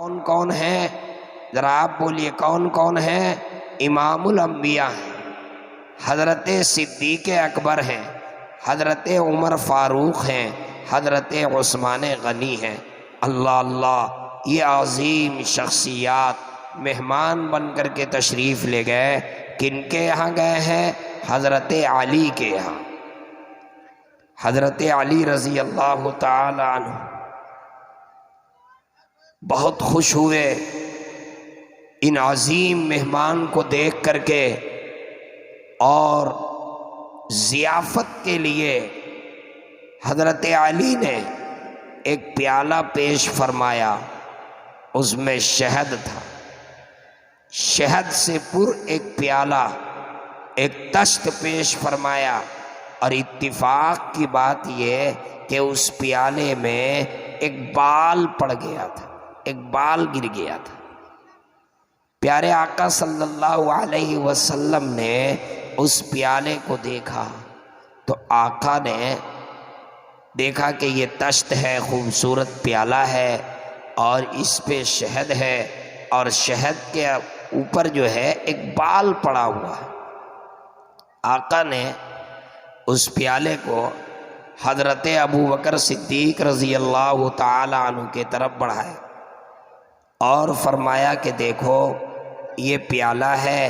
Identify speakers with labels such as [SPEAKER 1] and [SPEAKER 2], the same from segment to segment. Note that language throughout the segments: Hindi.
[SPEAKER 1] कौन कौन है, जरा आप बोलिए कौन कौन है? इमामुल अंबिया हैं, हजरत सिद्दीक अकबर हैं, हजरत उमर फारूक हैं, हजरत उस्मान गनी हैं। अल्लाह अल्लाह, ये अजीम शख्सियात मेहमान बन कर के तशरीफ़ ले गए। किनके यहाँ गए हैं? हजरत अली के यहाँ। हजरत अली रज़ी अल्लाह ताला अन्हु बहुत खुश हुए इन अजीम मेहमान को देख करके, और ज़ियाफ़त के लिए हजरत अली ने एक प्याला पेश फरमाया, उसमें शहद था। शहद से पुर एक प्याला, एक तश्त पेश फरमाया। और इत्तिफाक की बात यह कि उस प्याले में एक बाल पड़ गया था, एक बाल गिर गया था। प्यारे आका सल्लल्लाहु अलैहि वसल्लम ने उस प्याले को देखा तो आका ने देखा कि ये तश्त है, खूबसूरत प्याला है और इस पे शहद है, और शहद के ऊपर जो है एक बाल पड़ा हुआ है। आका ने उस प्याले को हजरत अबू बकर सिद्दीक रज़ी अल्लाह ताला अन्हु के तरफ बढ़ाया और फरमाया कि देखो ये प्याला है,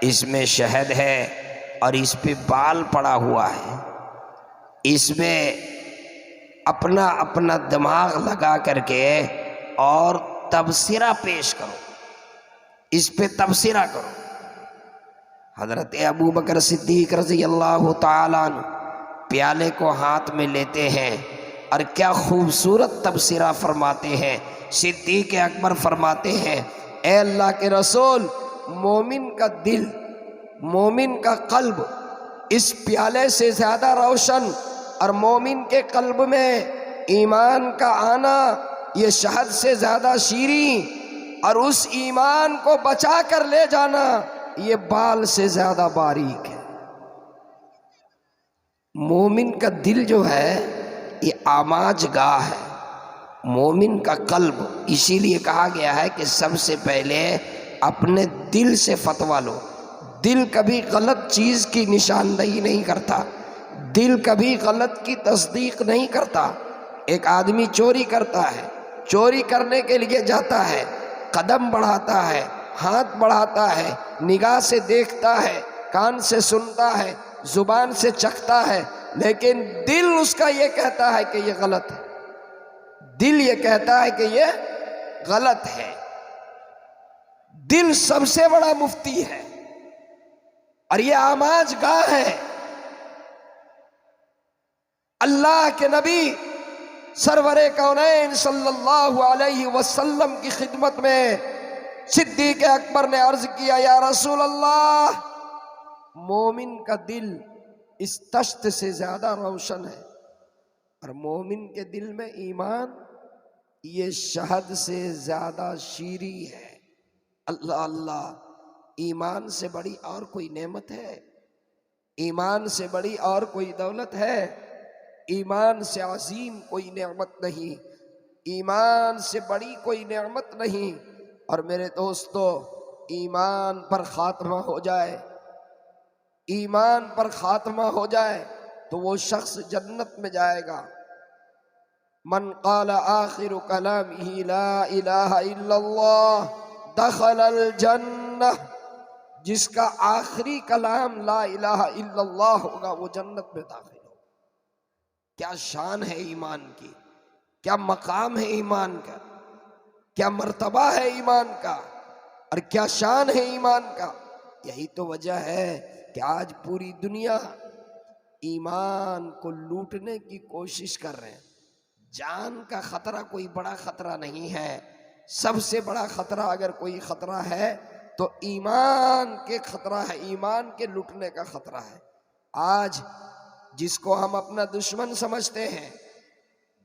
[SPEAKER 1] इसमें शहद है और इस पे बाल पड़ा हुआ है। इसमें अपना अपना दिमाग लगा करके और तबसरा पेश करो, इस पे तबसरा करो। हजरत अबू बकर सिद्दीक रज़ी अल्लाह ताला अन्हु प्याले को हाथ में लेते हैं और क्या खूबसूरत तबसरा फरमाते हैं। सिद्दीक अकबर फरमाते हैं, ए अल्लाह के रसूल, मोमिन का दिल, मोमिन का कल्ब इस प्याले से ज़्यादा रोशन, और मोमिन के कल्ब में ईमान का आना ये शहद से ज़्यादा शीरीं, और उस ईमान को बचा कर ले जाना ये बाल से ज़्यादा बारीक है। मोमिन का दिल जो है ये आमाज गाह है, मोमिन का कल्ब। इसीलिए कहा गया है कि सबसे पहले अपने दिल से फतवा लो। दिल कभी गलत चीज़ की निशानदेही नहीं करता, दिल कभी गलत की तस्दीक नहीं करता। एक आदमी चोरी करता है, चोरी करने के लिए जाता है, कदम बढ़ाता है, हाथ बढ़ाता है, निगाह से देखता है, कान से सुनता है, जुबान से चखता है, लेकिन दिल उसका ये कहता है कि ये गलत है। दिल ये कहता है कि ये गलत है। दिल सबसे बड़ा मुफ्ती है और ये आमाज गाह है। अल्लाह के नबी सरवरे कौनैन सल्लल्लाहु अलैहि वसल्लम की खिदमत में सिद्दीक अकबर ने अर्ज किया, या रसूल अल्लाह, मोमिन का दिल इस तश्त से ज्यादा रोशन है और मोमिन के दिल में ईमान ये शहद से ज्यादा शीरी है। अल्लाह अल्लाह, ईमान से बड़ी और कोई नेमत है? ईमान से बड़ी और कोई दौलत है? ईमान से अजीम कोई नेमत नहीं, ईमान से बड़ी कोई नेमत नहीं। और मेरे दोस्तों, ईमान पर खात्मा हो जाए, ईमान पर खात्मा हो जाए तो वो शख्स जन्नत में जाएगा। मन क़ाल आखिर कलामिही ला इलाहा इल्लल्लाह दखलल जन्नह, जिसका आखिरी कलाम ला इलाहा इल्लल्लाह होगा वो जन्नत में दाखिल होगा। क्या शान है ईमान की, क्या मकाम है ईमान का, क्या मर्तबा है ईमान का, और क्या शान है ईमान का। यही तो वजह है कि आज पूरी दुनिया ईमान को लूटने की कोशिश कर रहे हैं। जान का खतरा कोई बड़ा खतरा नहीं है, सबसे बड़ा खतरा अगर कोई खतरा है तो ईमान के खतरा है, ईमान के लूटने का खतरा है। आज जिसको हम अपना दुश्मन समझते हैं,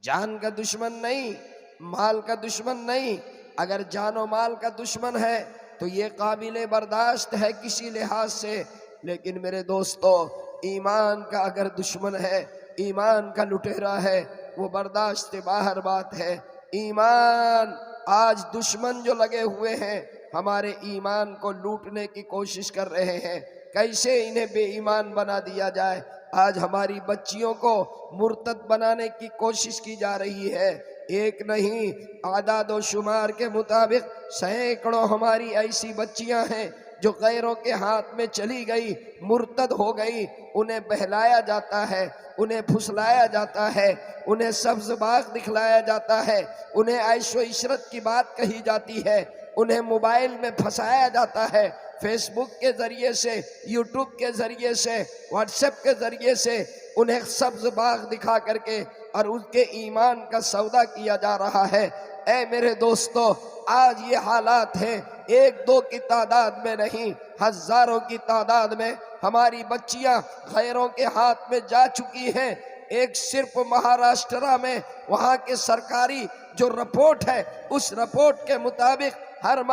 [SPEAKER 1] जान का दुश्मन नहीं, माल का दुश्मन नहीं, अगर जान और माल का दुश्मन है तो ये काबिले बर्दाश्त है किसी लिहाज से, लेकिन मेरे दोस्तों, ईमान का अगर दुश्मन है, ईमान का लुटेरा है, वो बर्दाश्त से बाहर बात है। ईमान
[SPEAKER 2] आज दुश्मन जो लगे हुए हैं हमारे ईमान को लूटने की कोशिश कर रहे हैं, कैसे इन्हें बेईमान बना दिया जाए। आज हमारी बच्चियों को मुर्तद बनाने की कोशिश की जा रही है। एक नहीं, आदाद शुमार के मुताबिक सैकड़ों हमारी ऐसी बच्चियां हैं जो गैरों के हाथ में चली गई, मुर्तद हो गई। उन्हें बहलाया जाता है, उन्हें फुसलाया जाता है, उन्हें सब्ज बाग दिखलाया जाता है, उन्हें ऐशो इशरत की बात कही जाती है, उन्हें मोबाइल में फंसाया जाता है। फेसबुक के जरिए से, यूट्यूब के जरिए से, व्हाट्सएप के जरिए से उन्हें सब्ज बाग दिखा करके और उनके ईमान का सौदा किया जा रहा है। ऐ मेरे दोस्तों, आज ये हालात हैं, एक दो की तादाद में नहीं, हजारों की तादाद में हमारी बच्चियां गैरों के हाथ में जा चुकी हैं। एक सिर्फ महाराष्ट्र में वहां के सरकारी जो रिपोर्ट है, उस रिपोर्ट के मुताबिक हर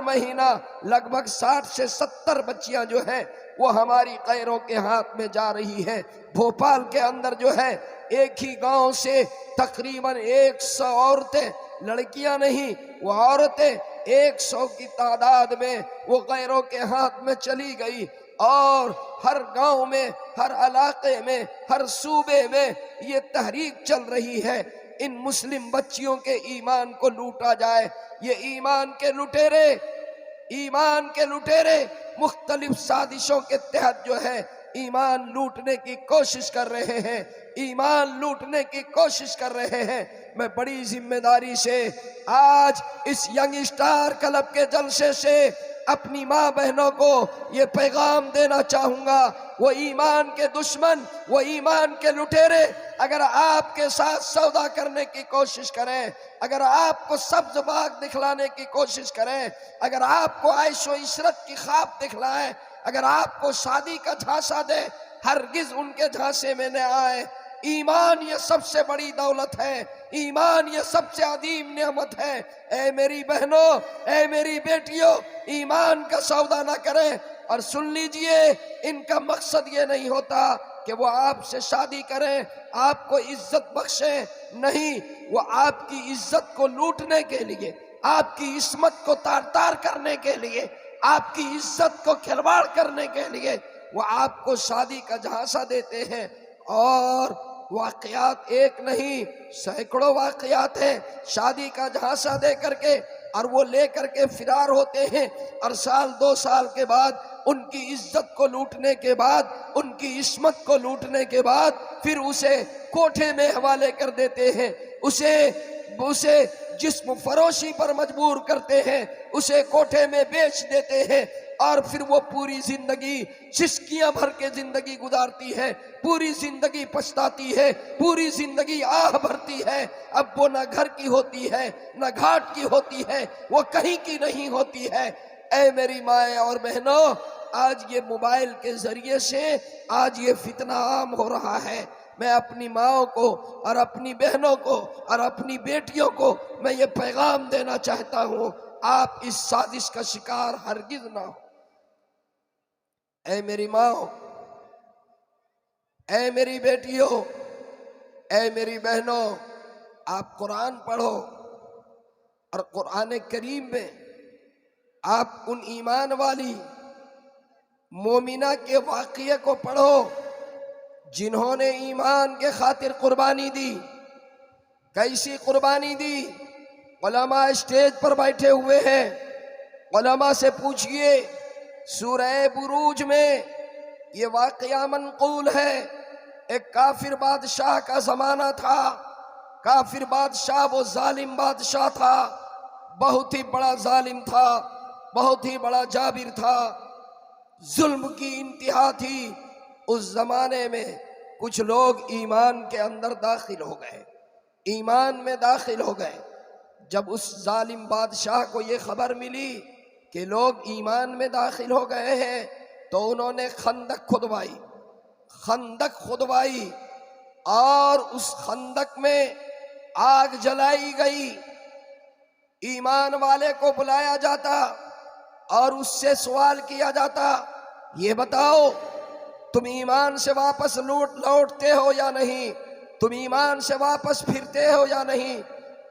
[SPEAKER 2] महीना लगभग 60 से 70 बच्चियां जो हैं वो हमारी गैरों के हाथ में जा रही हैं। भोपाल के अंदर जो है, एक ही गांव से तकरीबन 100 औरतें, लड़कियां नहीं वो औरतें 100 की तादाद में वो गैरों के हाथ में चली गई। और हर गांव में, हर इलाके में, हर सूबे में ये तहरीक चल रही है, इन मुस्लिम बच्चियों के ईमान को लूटा जाए। ये ईमान के लुटेरे मुख्तलिफ साजिशों के तहत जो है ईमान लूटने की कोशिश कर रहे हैं, ईमान लूटने की कोशिश कर रहे हैं। मैं बड़ी जिम्मेदारी से आज इस यंग स्टार क्लब के जलसे से अपनी माँ बहनों को ये पैगाम देना चाहूंगा, वो ईमान के दुश्मन, वो ईमान के लुटेरे अगर आपके साथ सौदा करने की कोशिश करें, अगर आपको सब्ज बाग दिखलाने की कोशिश करें, अगर आपको ऐशो इशरत की ख्वाब दिखलाएं, अगर आपको शादी का झांसा दे, हरगिज उनके झांसे में न आए। ईमान ये सबसे बड़ी दौलत है, ईमान ये सबसे अदीम नेमत है। ऐ मेरी बहनों, ऐ मेरी बेटियों, ईमान का सौदा ना करें। और सुन लीजिए, इनका मकसद ये नहीं होता कि वो आपसे शादी करें, आपको इज्जत बख्शे, नहीं, वो आपकी इज्जत को लूटने के लिए, आपकी इस्मत को तार तार करने के लिए, आपकी इज्जत को खिलवाड़ करने के लिए वो आपको शादी का झांसा देते हैं। और वाकयात एक नहीं, सैकड़ों वाकयात हैं शादी का झांसा दे करके और वो ले करके फिरार होते हैं। और साल 2 साल के बाद उनकी इज्जत को लूटने के बाद, उनकी इस्मत को लूटने के बाद फिर उसे कोठे में हवाले कर देते हैं, उसे जिस्म फरोशी पर मजबूर करते हैं, उसे कोठे में बेच देते हैं। और फिर वो पूरी जिंदगी सिसकियां भर के जिंदगी गुजारती है, पूरी जिंदगी पछताती है, पूरी जिंदगी आह भरती है। अब वो न घर की होती है, न घाट की होती है, वो कहीं की नहीं होती है। ऐ मेरी माएँ और बहनों, आज ये मोबाइल के जरिए से आज ये फितना आम हो रहा है। मैं अपनी माओ को और अपनी बहनों को और अपनी बेटियों को मैं ये पैगाम देना चाहता हूँ, आप इस साजिश का शिकार हरगिज ना हो। ऐ मेरी माओ, ऐ मेरी बेटियों, ऐ मेरी बहनों, आप कुरान पढ़ो और कुरान करीम में आप उन ईमान वाली मोमिना के वाक़ये को पढ़ो जिन्होंने ईमान के खातिर कुर्बानी दी। कैसी कुर्बानी दी? उलमा स्टेज पर बैठे हुए हैं, उलमा से पूछिए। सूरह बुरूज में ये वाक़या मनक़ूल है। एक काफिर बादशाह का ज़माना था। काफिर बादशाह वो जालिम बादशाह था, बहुत ही बड़ा जालिम था, बहुत ही बड़ा जाबिर था, जुल्म की इंतहा थी। उस जमाने में कुछ लोग ईमान के अंदर दाखिल हो गए, ईमान में दाखिल हो गए। जब उस जालिम बादशाह को ये खबर मिली कि लोग ईमान में दाखिल हो गए हैं, तो उन्होंने खंदक खुदवाई और उस खंदक में आग जलाई गई। ईमान वाले को बुलाया जाता और उससे सवाल किया जाता, ये बताओ तुम ईमान से वापस लौटते हो या नहीं, तुम ईमान से वापस फिरते हो या नहीं।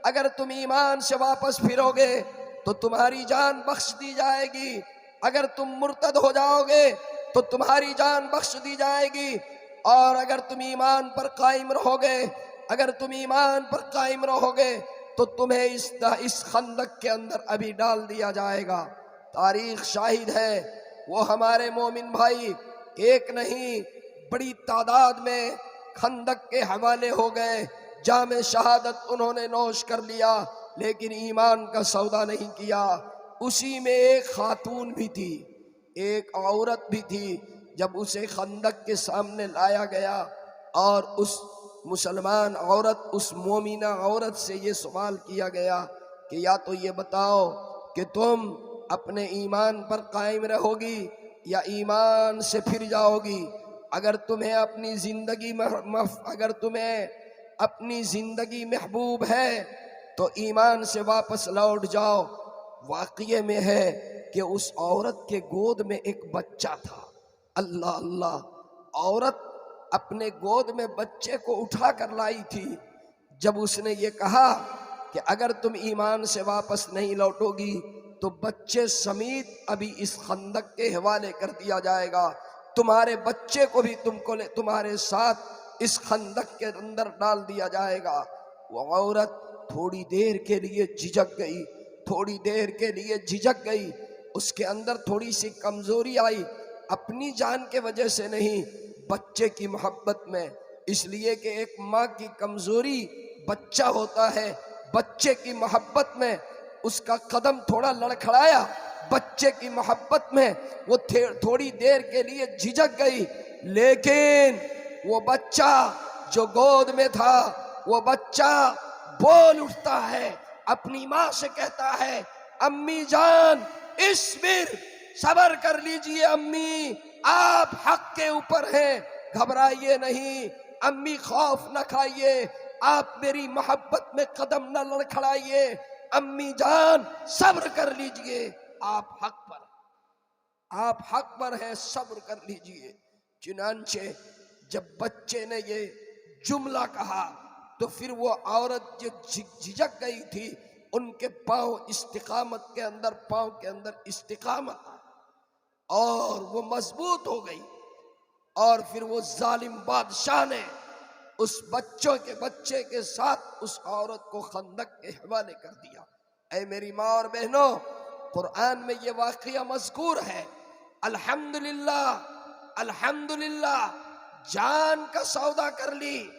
[SPEAKER 2] अगर तुम ईमान से वापस फिरोगे तो तुम्हारी जान बख्श दी जाएगी। अगर तुम मुर्तद हो जाओगे तो तुम्हारी जान बख्श दी जाएगी। और अगर तुम ईमान पर कायम रहोगे, अगर तुम ईमान पर कायम रहोगे तो तुम्हें इस खंदक के अंदर अभी डाल दिया जाएगा। तारीख शाहिद है, वो हमारे मोमिन भाई एक नहीं बड़ी तादाद में खंदक के हवाले हो गए। जामे शहादत उन्होंने नोश कर लिया, लेकिन ईमान का सौदा नहीं किया। उसी में एक खातून भी थी, एक औरत भी थी। जब उसे खंदक के सामने लाया गया और उस मुसलमान औरत, उस मोमिना औरत से ये सवाल किया गया कि या तो ये बताओ कि तुम अपने ईमान पर कायम रहोगी या ईमान से फिर जाओगी। अगर तुम्हें अपनी जिंदगी महबूब है तो ईमान से वापस लौट जाओ। वाक़ये में है कि उस औरत के गोद में एक बच्चा था। अल्लाह अल्लाह, औरत अपने गोद में बच्चे को उठा कर लाई थी। जब उसने ये कहा कि अगर तुम ईमान से वापस नहीं लौटोगी तो बच्चे समेत अभी इस खंदक के हवाले कर दिया जाएगा, तुम्हारे बच्चे को भी तुम्हारे साथ इस खंदक के अंदर डाल दिया जाएगा। वो औरत थोड़ी देर के लिए झिझक गई, थोड़ी देर के लिए झिझक गई। उसके अंदर थोड़ी सी कमजोरी आई, अपनी जान के वजह से नहीं, बच्चे की मोहब्बत में। इसलिए कि एक माँ की कमजोरी बच्चा होता है, बच्चे की मोहब्बत में उसका कदम थोड़ा लड़खड़ाया, बच्चे की मोहब्बत में वो थोड़ी देर के लिए झिझक गई। लेकिन वो बच्चा जो गोद में था, वो बच्चा बोल उठता है, अपनी माँ से कहता है, अम्मी जान इस्बिर, सबर कर लीजिए अम्मी, आप हक के ऊपर हैं, घबराइए नहीं अम्मी, खौफ न खाइए, आप मेरी मोहब्बत में कदम न लड़खड़ाइए, अम्मी जान सब्र कर लीजिए, आप हक पर हैं, सब्र कर लीजिए। चुनांचे जब बच्चे ने ये जुमला कहा तो फिर वो औरत जो झिझक गई थी, उनके पांव के अंदर इस्तिकामत और वो मजबूत हो गई। और फिर वो जालिम बादशाह ने उस बच्चे के साथ उस औरत को खंदक के हवाले कर दिया। ऐ मेरी माँ और बहनों, कुरान में ये वाक़या मज़कूर है। अल्हम्दुलिल्लाह, अल्हम्दुलिल्लाह, जान का सौदा कर ली,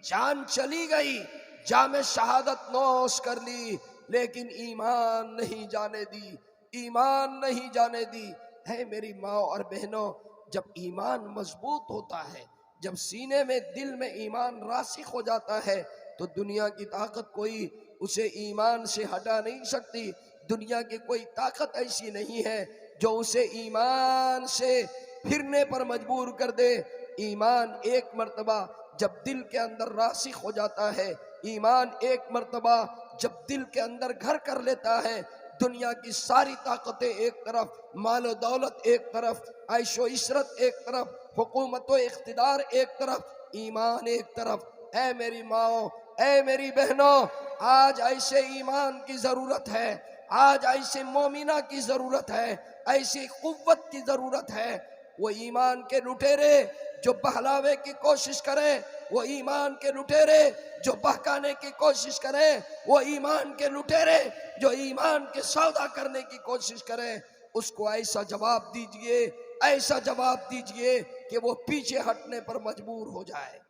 [SPEAKER 2] जान चली गई, जामे शहादत नोश कर ली, लेकिन ईमान नहीं जाने दी, ईमान नहीं जाने दी। है मेरी माँ और बहनों, जब ईमान मजबूत होता है, जब सीने में दिल में ईमान रासिख हो जाता है, तो दुनिया की ताकत कोई उसे ईमान से हटा नहीं सकती। दुनिया की कोई ताकत ऐसी नहीं है जो उसे ईमान से फिरने पर मजबूर कर दे। ईमान एक मर्तबा जब दिल के अंदर रासिख हो जाता है, ईमान एक मर्तबा जब दिल के अंदर घर कर लेता है, दुनिया की सारी ताकतें एक तरफ, माल और दौलत एक तरफ, ऐशो इशरत एक तरफ, हुकूमत व इख्तिदार एक तरफ, ईमान एक तरफ। ऐ मेरी माओ, ऐ मेरी बहनों, आज ऐसे ईमान की जरूरत है, आज ऐसे मोमिना की जरूरत है, ऐसी कुव्वत की जरूरत है। वो ईमान के लुटेरे जो बहलावे की कोशिश करें, वो ईमान के लुटेरे जो बहकाने की कोशिश करें, वो ईमान के लुटेरे जो ईमान के सौदा करने की कोशिश करें, उसको ऐसा जवाब दीजिए, ऐसा जवाब दीजिए कि वो पीछे हटने पर मजबूर हो जाए।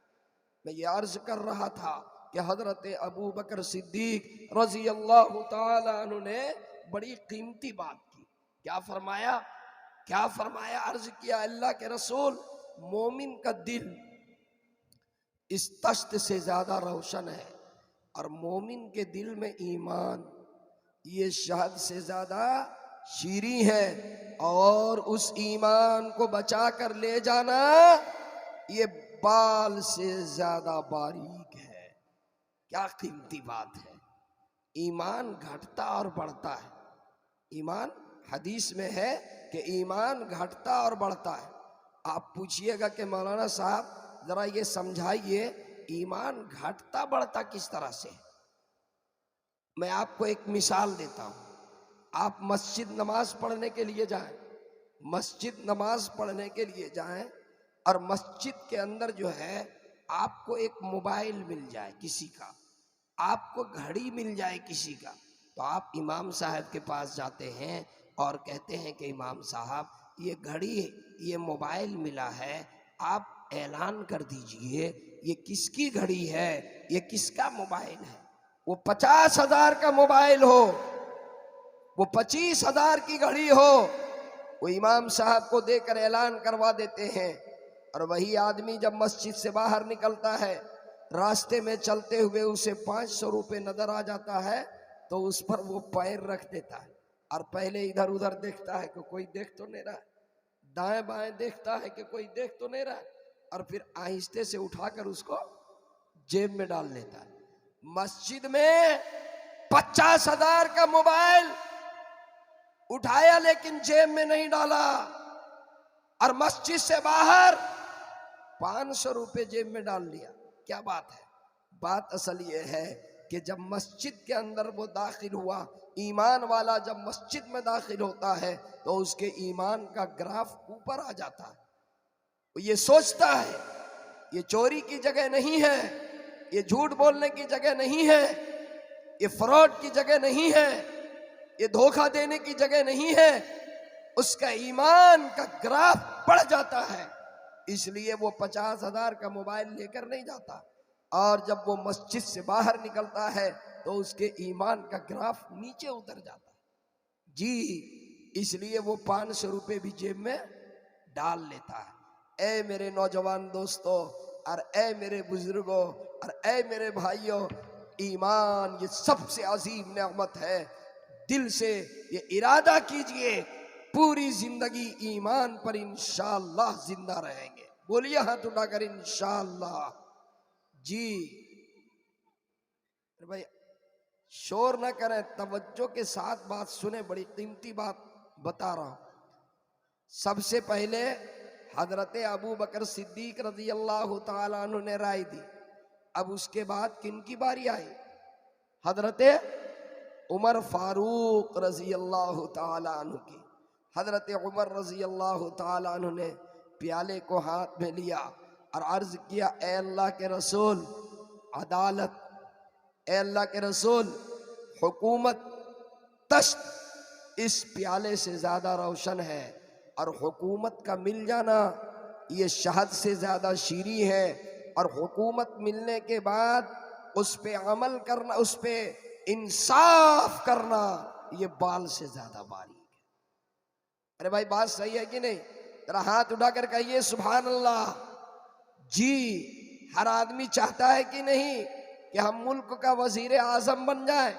[SPEAKER 2] मैं ये अर्ज कर रहा था कि हजरत अबू बकर सिद्दीक रजी अल्लाह ताला अन्हु ने बड़ी कीमती बात की। क्या फरमाया? अर्ज किया, अल्लाह के रसूल, मोमिन का दिल इस तश्त से ज्यादा रोशन है और मोमिन के दिल में ईमान ये शहद से ज्यादा शीरी है, और उस ईमान को बचा कर ले जाना ये बाल से ज्यादा बारीक है। क्या कीमती बात है। ईमान घटता और बढ़ता है। ईमान, हदीस में है कि ईमान घटता और बढ़ता है। आप पूछिएगा कि मौलाना साहब जरा ये समझाइए, ईमान घटता बढ़ता किस तरह से? मैं आपको एक मिसाल देता हूं। आप मस्जिद नमाज पढ़ने के लिए जाएं, मस्जिद नमाज पढ़ने के लिए जाएं और मस्जिद के अंदर जो है आपको एक मोबाइल मिल जाए किसी का, आपको घड़ी मिल जाए किसी का, तो आप इमाम साहब के पास जाते हैं और कहते हैं कि इमाम साहब ये घड़ी, ये मोबाइल मिला है, आप ऐलान कर दीजिए ये किसकी घड़ी है, ये किसका मोबाइल है। वो 50,000 का मोबाइल हो, वो 25,000 की घड़ी हो, वो इमाम साहब को देकर ऐलान करवा देते हैं। और वही आदमी जब मस्जिद से बाहर निकलता है, रास्ते में चलते हुए उसे 500 रुपये नजर आ जाता है, तो उस पर वो पैर रख देता है और पहले इधर उधर देखता है कि कोई देख तो नहीं रहा, दाएं बाएं देखता है कि कोई देख तो नहीं रहा, और फिर आहिस्ते से उठाकर उसको जेब में डाल लेता है। मस्जिद में 50,000 का मोबाइल उठाया लेकिन जेब में नहीं डाला, और मस्जिद से बाहर 500 रुपये जेब में डाल लिया। क्या बात है? बात असल ये है कि जब मस्जिद के अंदर वो दाखिल हुआ, ईमान वाला जब मस्जिद में दाखिल होता है तो उसके ईमान का ग्राफ ऊपर आ जाता है। ये सोचता है ये चोरी की जगह नहीं है, ये झूठ बोलने की जगह नहीं है, ये फ्रॉड की जगह नहीं है, ये धोखा देने की जगह नहीं है। उसका ईमान का ग्राफ बढ़ जाता है, इसलिए वो 50,000 का मोबाइल लेकर नहीं जाता। और जब वो मस्जिद से बाहर निकलता है तो उसके ईमान का ग्राफ नीचे उतर जाता है जी, इसलिए वो 500 रुपये भी जेब में डाल लेता है। ऐ मेरे नौजवान दोस्तों और ऐ मेरे बुजुर्गों और ऐ मेरे भाइयों, ईमान ये सबसे अजीम नेमत है। दिल से ये इरादा कीजिए पूरी जिंदगी ईमान पर इंशाअल्लाह जिंदा रहेंगे। बोलिए हाथ उठाकर इंशाअल्लाह जी। भाई शोर ना करें, तवज्जो के साथ बात सुने, बड़ी कीमती बात बता रहा हूं। सबसे पहले हजरत अबू बकर सिद्दीक रजी अल्लाह तआला अन्हु ने राय दी। अब उसके बाद किन की बारी आई? हजरत उमर फारूक रजी अल्लाह तआला अन्हु की। हजरत उमर रजी अल्लाह तआला अन्हु ने प्याले को हाथ में लिया और अर्ज किया, ए अल्लाह के रसूल अदालत, ए अल्लाह के रसूल हुकूमत, तश्त इस प्याले से ज्यादा रोशन है, और हुकूमत का मिल जाना ये शहद से ज्यादा शीरी है, और हुकूमत मिलने के बाद उस पे अमल करना, उस पे इंसाफ करना ये बाल से ज्यादा बारीक है। अरे भाई बात सही है कि नहीं? जरा हाथ उठाकर कहिए सुभान अल्लाह जी। हर आदमी चाहता है कि नहीं कि हम मुल्क का वजीर आजम बन जाए,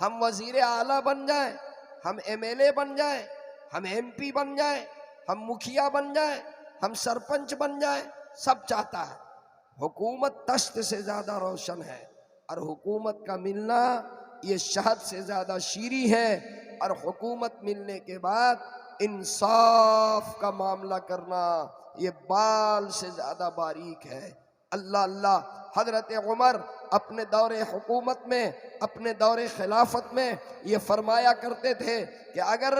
[SPEAKER 2] हम वजीर आला बन जाए, हम MLA बन जाए, हम MP बन जाए, हम मुखिया बन जाए, हम सरपंच बन जाए, सब चाहता है। हुकूमत तश्त से ज्यादा रोशन है, और हुकूमत का मिलना ये शहद से ज्यादा शीरी है, और हुकूमत मिलने के बाद इंसाफ का मामला करना ये बाल से ज्यादा बारीक है। अल्लाह अल्लाह। हजरत उमर अपने दौरे हुकूमत में, अपने दौरे खिलाफत में ये फरमाया करते थे कि अगर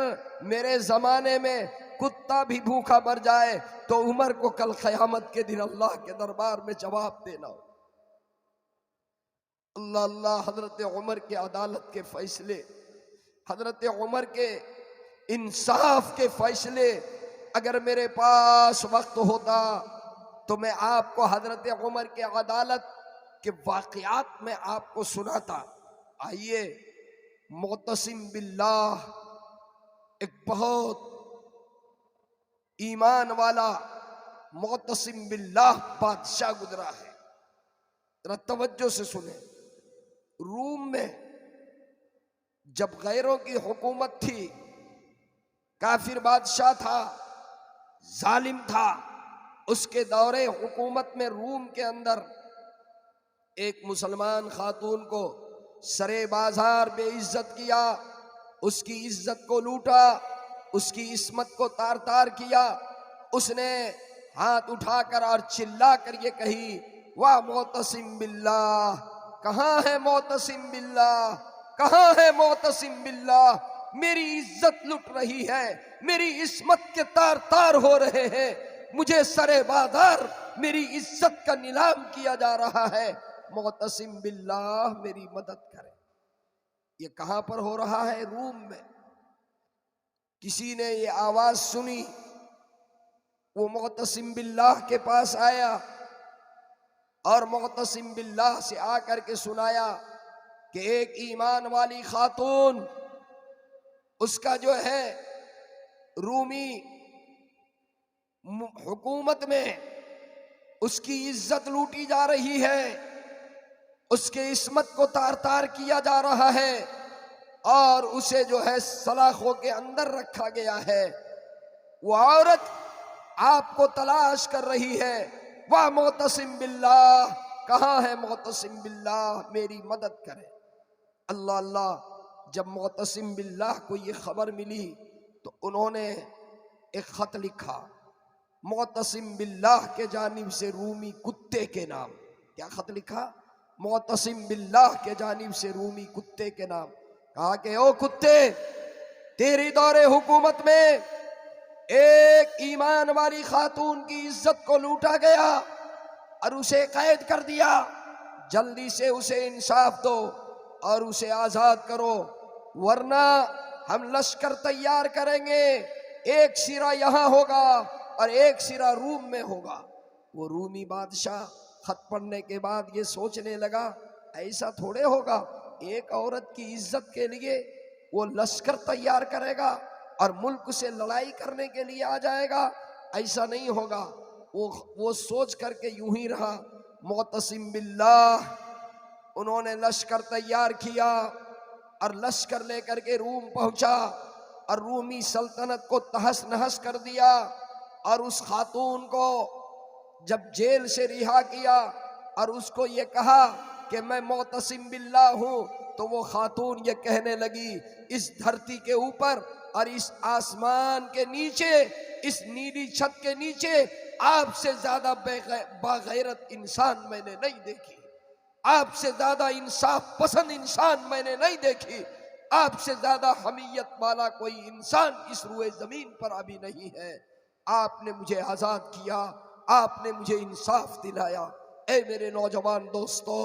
[SPEAKER 2] मेरे ज़माने में कुत्ता भी भूखा मर जाए तो उमर को कल क़यामत के दिन अल्लाह के दरबार में जवाब देना। अल्लाह अल्लाह। हजरत उमर के अदालत के फैसले, हजरत उमर के इंसाफ के फैसले, अगर मेरे पास वक्त होता तो मैं आपको हजरत उमर के अदालत के वाक़यात में आपको सुनाता। आइए, मुतसिम बिल्लाह एक बहुत ईमान वाला मुतसिम बिल्लाह बादशाह गुजरा है, जरा तवज्जो से सुने। रूम में जब गैरों की हुकूमत थी, काफिर बादशाह था, जालिम था, उसके दौरे हुकूमत में रूम के अंदर एक मुसलमान खातून को सरे बाजार बेइज्जत किया, उसकी इज्जत को लूटा, उसकी इस्मत को तार तार किया। उसने हाथ उठाकर और चिल्ला कर ये कही, वाह मोतसिम बिल्लाह, कहाँ है मोतसिम बिल्लाह, कहाँ है मोतसिम बिल्लाह? मेरी इज्जत लुट रही है, मेरी इस्मत के तार तार हो रहे हैं, मुझे सरे बाजार मेरी इज्जत का नीलाम किया जा रहा है। मोतसिम बिल्लाह मेरी मदद करे। ये कहां पर हो रहा है? रूम में। किसी ने ये आवाज सुनी, वो मोतसिम बिल्लाह के पास आया और मोतसिम बिल्लाह से आकर के सुनाया कि एक ईमान वाली खातून, उसका जो है रूमी हुकूमत में उसकी इज्जत लूटी जा रही है, उसके इस्मत को तार तार किया जा रहा है और उसे जो है सलाखों के अंदर रखा गया है। वो औरत आपको तलाश कर रही है। वाह मोतसिम बिल्लाह, कहाँ है मोतसिम बिल्लाह? मेरी मदद करे। अल्लाह अल्लाह। जब मोतसिम बिल्लाह को ये खबर मिली तो उन्होंने एक खत लिखा मोतसिम बिल्लाह के जानिब से रूमी कुत्ते के नाम। क्या खत लिखा? मोतसिम बिल्लाह के जानिब से रूमी कुत्ते के नाम। कहा कि ओ कुत्ते, तेरी दौरे हुकूमत में एक ईमान वाली खातून की इज्जत को लूटा गया और उसे कैद कर दिया। जल्दी से उसे इंसाफ दो और उसे आजाद करो, वरना हम लश्कर तैयार करेंगे। एक सिरा यहाँ होगा और एक सिरा रूम में होगा। वो रूमी बादशाह खत पढ़ने के बाद ये सोचने लगा, ऐसा थोड़े होगा, एक औरत की इज्जत के लिए वो लश्कर तैयार करेगा और मुल्क से लड़ाई करने के लिए आ जाएगा, ऐसा नहीं होगा। वो सोच करके यूं ही रहा। मोतसिम बिल्लाह उन्होंने लश्कर तैयार किया और लश्कर लेकर के रूम पहुंचा और रूमी सल्तनत को तहस नहस कर दिया। और उस खातून को जब जेल से रिहा किया और उसको ये कहा कि मैं मोतसिम बिल्लाह हूं, तो वो खातून ये कहने लगी, इस धरती के ऊपर और इस आसमान के नीचे, इस नीली छत के नीचे आपसे ज्यादा बागैरत इंसान मैंने नहीं देखी, आपसे ज्यादा इंसाफ पसंद इंसान मैंने नहीं देखी, आपसे ज्यादा हमीयत वाला कोई इंसान इस रुए जमीन पर अभी नहीं है। आपने मुझे आजाद किया, आपने मुझे इंसाफ दिलाया। ए मेरे नौजवान दोस्तों,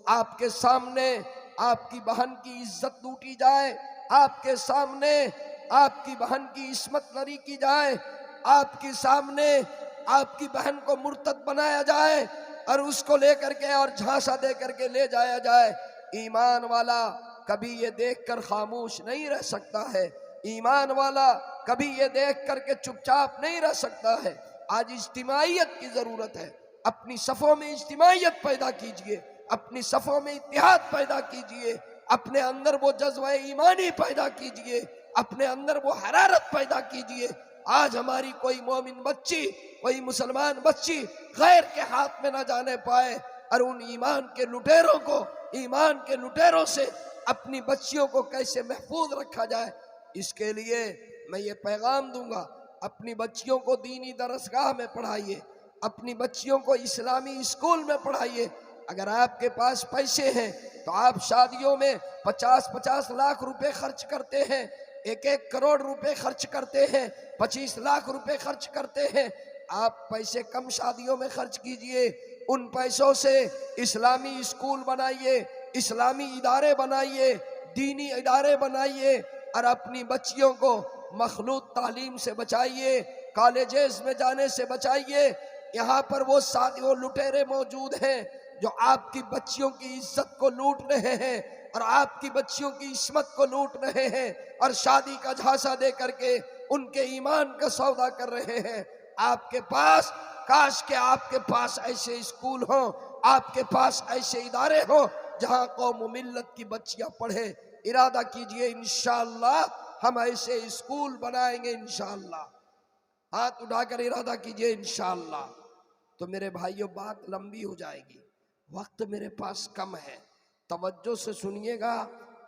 [SPEAKER 2] आपके सामने आपकी बहन की इज्जत लूटी जाए, आपके सामने आपकी बहन की इस्मत नरी की जाए, आपके सामने आपकी बहन को मुर्तद बनाया जाए और उसको लेकर के और झांसा दे करके ले जाया जाए। ईमान वाला कभी ये देखकर खामोश नहीं रह सकता है। ईमान वाला कभी ये देख करके चुपचाप नहीं रह सकता है। आज इज्तिमाइयत की जरूरत है। अपनी सफों में इज्तिमाइयत पैदा कीजिए, अपनी सफों में इत्तेहाद पैदा कीजिए, अपने अंदर वो जज्बा ईमानी पैदा कीजिए, अपने अंदर वो हरारत पैदा कीजिए। आज हमारी कोई मोमिन बच्ची, कोई मुसलमान बच्ची गैर के हाथ में ना जाने पाए और उन ईमान के लुटेरों को, ईमान के लुटेरों से अपनी बच्चियों को कैसे महफूज रखा जाए, इसके लिए मैं ये पैगाम दूंगा, अपनी बच्चियों को दीनी दरसगाह में पढ़ाइए, अपनी बच्चियों को इस्लामी स्कूल में पढ़ाइए। अगर आपके पास पैसे हैं तो आप शादियों में 50-50 लाख रुपए खर्च करते हैं, 1-1 करोड़ रुपए खर्च करते हैं, 25 लाख रुपए खर्च करते हैं। आप पैसे कम शादियों में खर्च कीजिए, उन पैसों से इस्लामी स्कूल बनाइए, इस्लामी इदारे बनाइए, दीनी इदारे बनाइए और अपनी बच्चियों को मखलूत तालीम से बचाइए, कॉलेजेस में जाने से बचाइए। यहाँ पर वो लुटेरे मौजूद हैं जो आपकी बच्चियों की इज्जत को लूट रहे हैं और आपकी बच्चियों की इस्मत को लूट रहे हैं और शादी का झांसा दे करके उनके ईमान का सौदा कर रहे हैं। आपके पास, काश के आपके पास ऐसे स्कूल हों, आपके पास ऐसे इदारे हों जहां कौम मिल्लत की बच्चियां पढ़े। इरादा कीजिए, इंशाअल्लाह हम ऐसे स्कूल बनाएंगे इंशाअल्लाह। हाथ उठाकर इरादा कीजिए इंशाअल्लाह। तो मेरे भाइयों, बात लंबी हो जाएगी, वक्त मेरे पास कम है, तवज्जो से सुनिएगा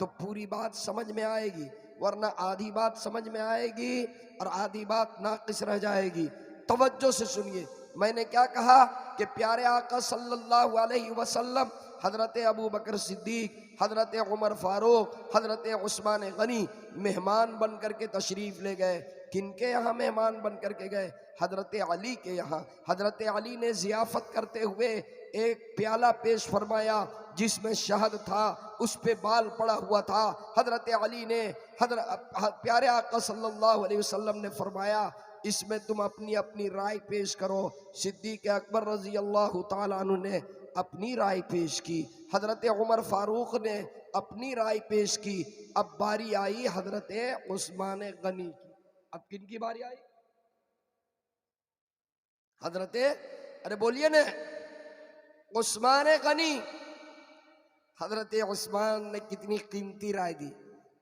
[SPEAKER 2] तो पूरी बात समझ में आएगी, वरना आधी बात समझ में आएगी और आधी बात नाक़िस रह जाएगी। तवज्जो से सुनिए, मैंने क्या कहा कि प्यारे आका सल्लल्लाहु अलैहि वसल्लम हजरत अबू बकर सिद्दीक हजरत उमर फारूक, हजरत उस्मान गनी मेहमान बन करके तशरीफ ले गए। किनके यहाँ मेहमान बन करके गए? हजरत अली के यहाँ। हजरत अली ने जियाफत करते हुए एक प्याला पेश फरमाया जिसमें शहद था, उस पे बाल पड़ा हुआ था। हजरत अली ने प्यारे आका सल्लल्लाहु अलैहि वसल्लम ने फरमाया इसमें तुम अपनी अपनी राय पेश करो। सिद्दीक़ अकबर रजी अल्लाह तआला अन्हु ने अपनी राय पेश की, हजरत उमर फारूक ने अपनी राय पेश की। अब बारी आई हजरत उस्मान गनी की। अब किन की बारी आई? हजरत, अरे बोलिए ना, उस्मान गनी। हजरत उस्मान ने कितनी कीमती राय दी।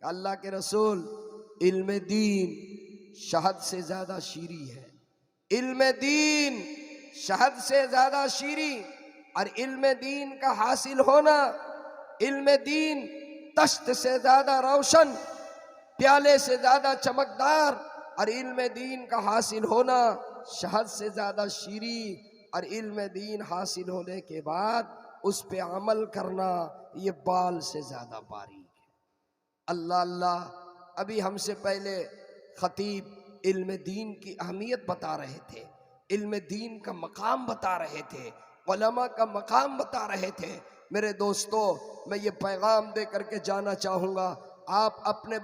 [SPEAKER 2] अल्लाह के रसूल, इल्म दीन शहद से ज्यादा शीरी है। इल्म दीन शहद से ज्यादा शीरी, और इल्म दीन का हासिल होना, इल्म दीन तश्त से ज्यादा रोशन, प्याले से ज्यादा चमकदार, और इल्म दीन का हासिल होना शहद से ज्यादा शीरी, और इल्म दीन हासिल होने के बाद उस पे अमल करना ये बाल से ज्यादा बारीक है। अल्लाह अल्लाह। अभी हमसे पहले खतीब इल्म दीन की अहमियत बता रहे थे, इल्म दीन का मकाम बता रहे थे, उलमा का मकाम बता रहे थे। मेरे दोस्तों, मैं ये पैगाम दे करके जाना चाहूँगा, आप अपने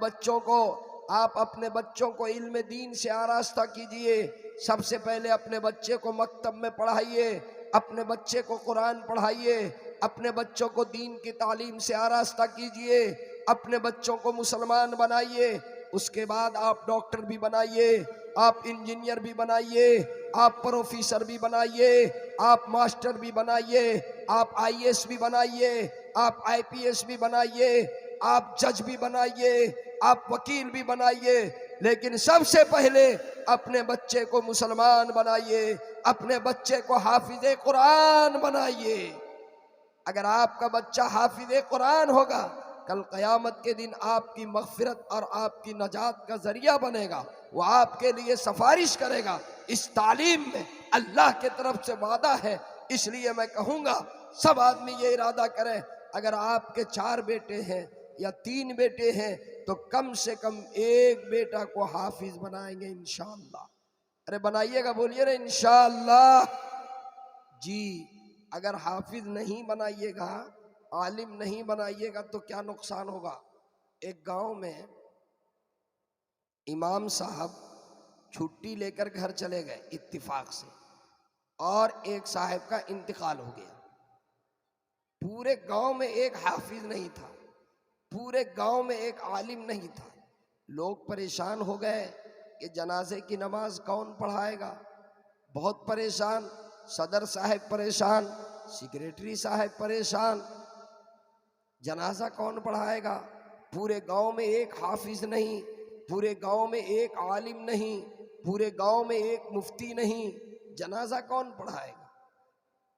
[SPEAKER 2] बच्चों को इल्म दीन से आरास्ता कीजिए। सबसे पहले अपने बच्चे को मकतब में पढ़ाइए, अपने बच्चे को कुरान पढ़ाइए, अपने बच्चों को दीन की तालीम से आरास्ता कीजिए, अपने बच्चों को मुसलमान बनाइए। उसके बाद आप डॉक्टर भी बनाइए, आप इंजीनियर भी बनाइए, आप प्रोफेसर भी बनाइए, आप मास्टर भी बनाइए, आप आईएएस भी बनाइए, आप आईपीएस भी बनाइए, आप जज भी बनाइए, आप वकील भी बनाइए। लेकिन सबसे पहले अपने बच्चे को मुसलमान बनाइए, अपने बच्चे को हाफिज कुरान बनाइए। अगर आपका बच्चा हाफिज कुरान होगा, कल क़यामत के दिन आपकी मग़फ़िरत और आपकी नजात का जरिया बनेगा। वो आपके लिए सिफारिश करेगा। इस तालीम में अल्लाह के तरफ से वादा है। इसलिए मैं कहूँगा सब आदमी ये इरादा करें, अगर आपके 4 बेटे हैं या 3 बेटे हैं तो कम से कम एक बेटा को हाफिज बनाएंगे इंशाअल्लाह। अरे बनाइएगा, बोलिए ना इंशाअल्लाह जी। अगर हाफिज नहीं बनाइएगा, आलिम नहीं बनाइएगा तो क्या नुकसान होगा? एक गांव में इमाम साहब छुट्टी लेकर घर चले गए इत्तिफाक से, और एक साहब का इंतकाल हो गया। पूरे गांव में एक हाफिज नहीं था, पूरे गांव में एक आलिम नहीं था। लोग परेशान हो गए कि जनाजे की नमाज कौन पढ़ाएगा। बहुत परेशान, सदर साहब परेशान, सेक्रेटरी साहब परेशान, जनाजा कौन पढ़ाएगा। पूरे गांव में एक हाफिज नहीं, पूरे गांव में एक आलिम नहीं, पूरे गांव में एक मुफ्ती नहीं, जनाजा कौन पढ़ाएगा।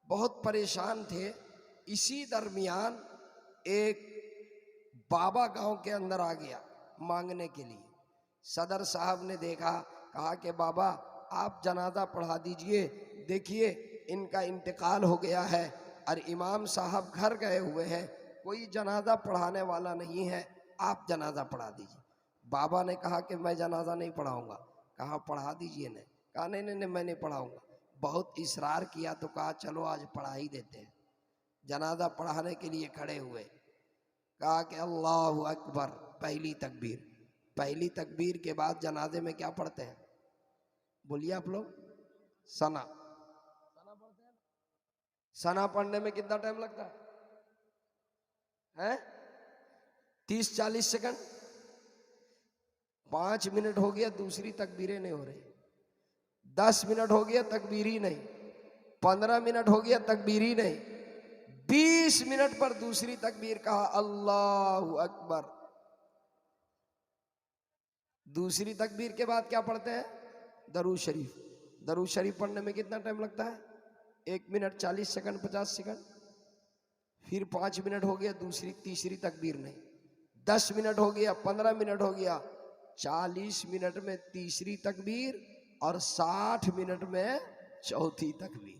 [SPEAKER 2] बहुत परेशान थे। इसी दरमियान एक बाबा गांव के अंदर आ गया मांगने के लिए। सदर साहब ने देखा, कहा कि बाबा आप जनाजा पढ़ा दीजिए, देखिए इनका इंतकाल हो गया है और इमाम साहब घर गए हुए हैं, कोई जनाजा पढ़ाने वाला नहीं है, आप जनाजा पढ़ा दीजिए। बाबा ने कहा कि मैं जनाजा नहीं पढ़ाऊंगा। कहा पढ़ा दीजिए ने। कहा नहीं नहीं नहीं मैं नहीं पढ़ाऊंगा। बहुत इसरार किया तो कहा चलो आज पढ़ा ही देते हैं। जनाजा पढ़ाने के लिए खड़े हुए, कहा कि अल्लाहु अकबर, पहली तकबीर। पहली तकबीर के बाद जनाजे में क्या पढ़ते हैं? बोलिए आप लोग। सना। सना पढ़ते हैं। सना पढ़ने में कितना टाइम लगता है? 30-40 सेकंड। 5 मिनट हो गया, दूसरी तकबीरें नहीं हो रही। 10 मिनट हो गया, तकबीर ही नहीं। 15 मिनट हो गया, तकबीर ही नहीं। 20 मिनट पर दूसरी तकबीर, कहा अल्लाहु अकबर। दूसरी तकबीर के बाद क्या पढ़ते हैं? दरूद शरीफ। दरूद शरीफ पढ़ने में कितना टाइम लगता है? 1 मिनट 40 सेकंड, 50 सेकंड। फिर 5 मिनट हो गया, तीसरी तकबीर नहीं। 10 मिनट हो गया, 15 मिनट हो गया, 40 मिनट में तीसरी तकबीर और 60 मिनट में चौथी तकबीर।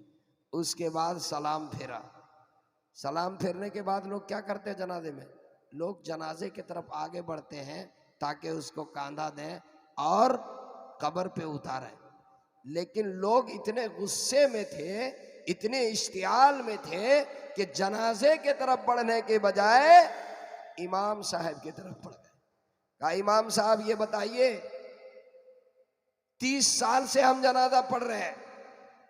[SPEAKER 2] उसके बाद सलाम फेरा। सलाम फेरने के बाद लोग क्या करते हैं जनाजे में?
[SPEAKER 1] लोग जनाजे की तरफ आगे बढ़ते हैं ताकि उसको कांधा दें और कब्र पे उतारें, लेकिन लोग इतने गुस्से में थे, इतने इश्तियाल में थे कि जनाजे की तरफ बढ़ने के बजाय इमाम साहब की तरफ बढ़ गए। कहा इमाम साहब ये बताइए, 30 साल से हम जनाजा पढ़ रहे हैं,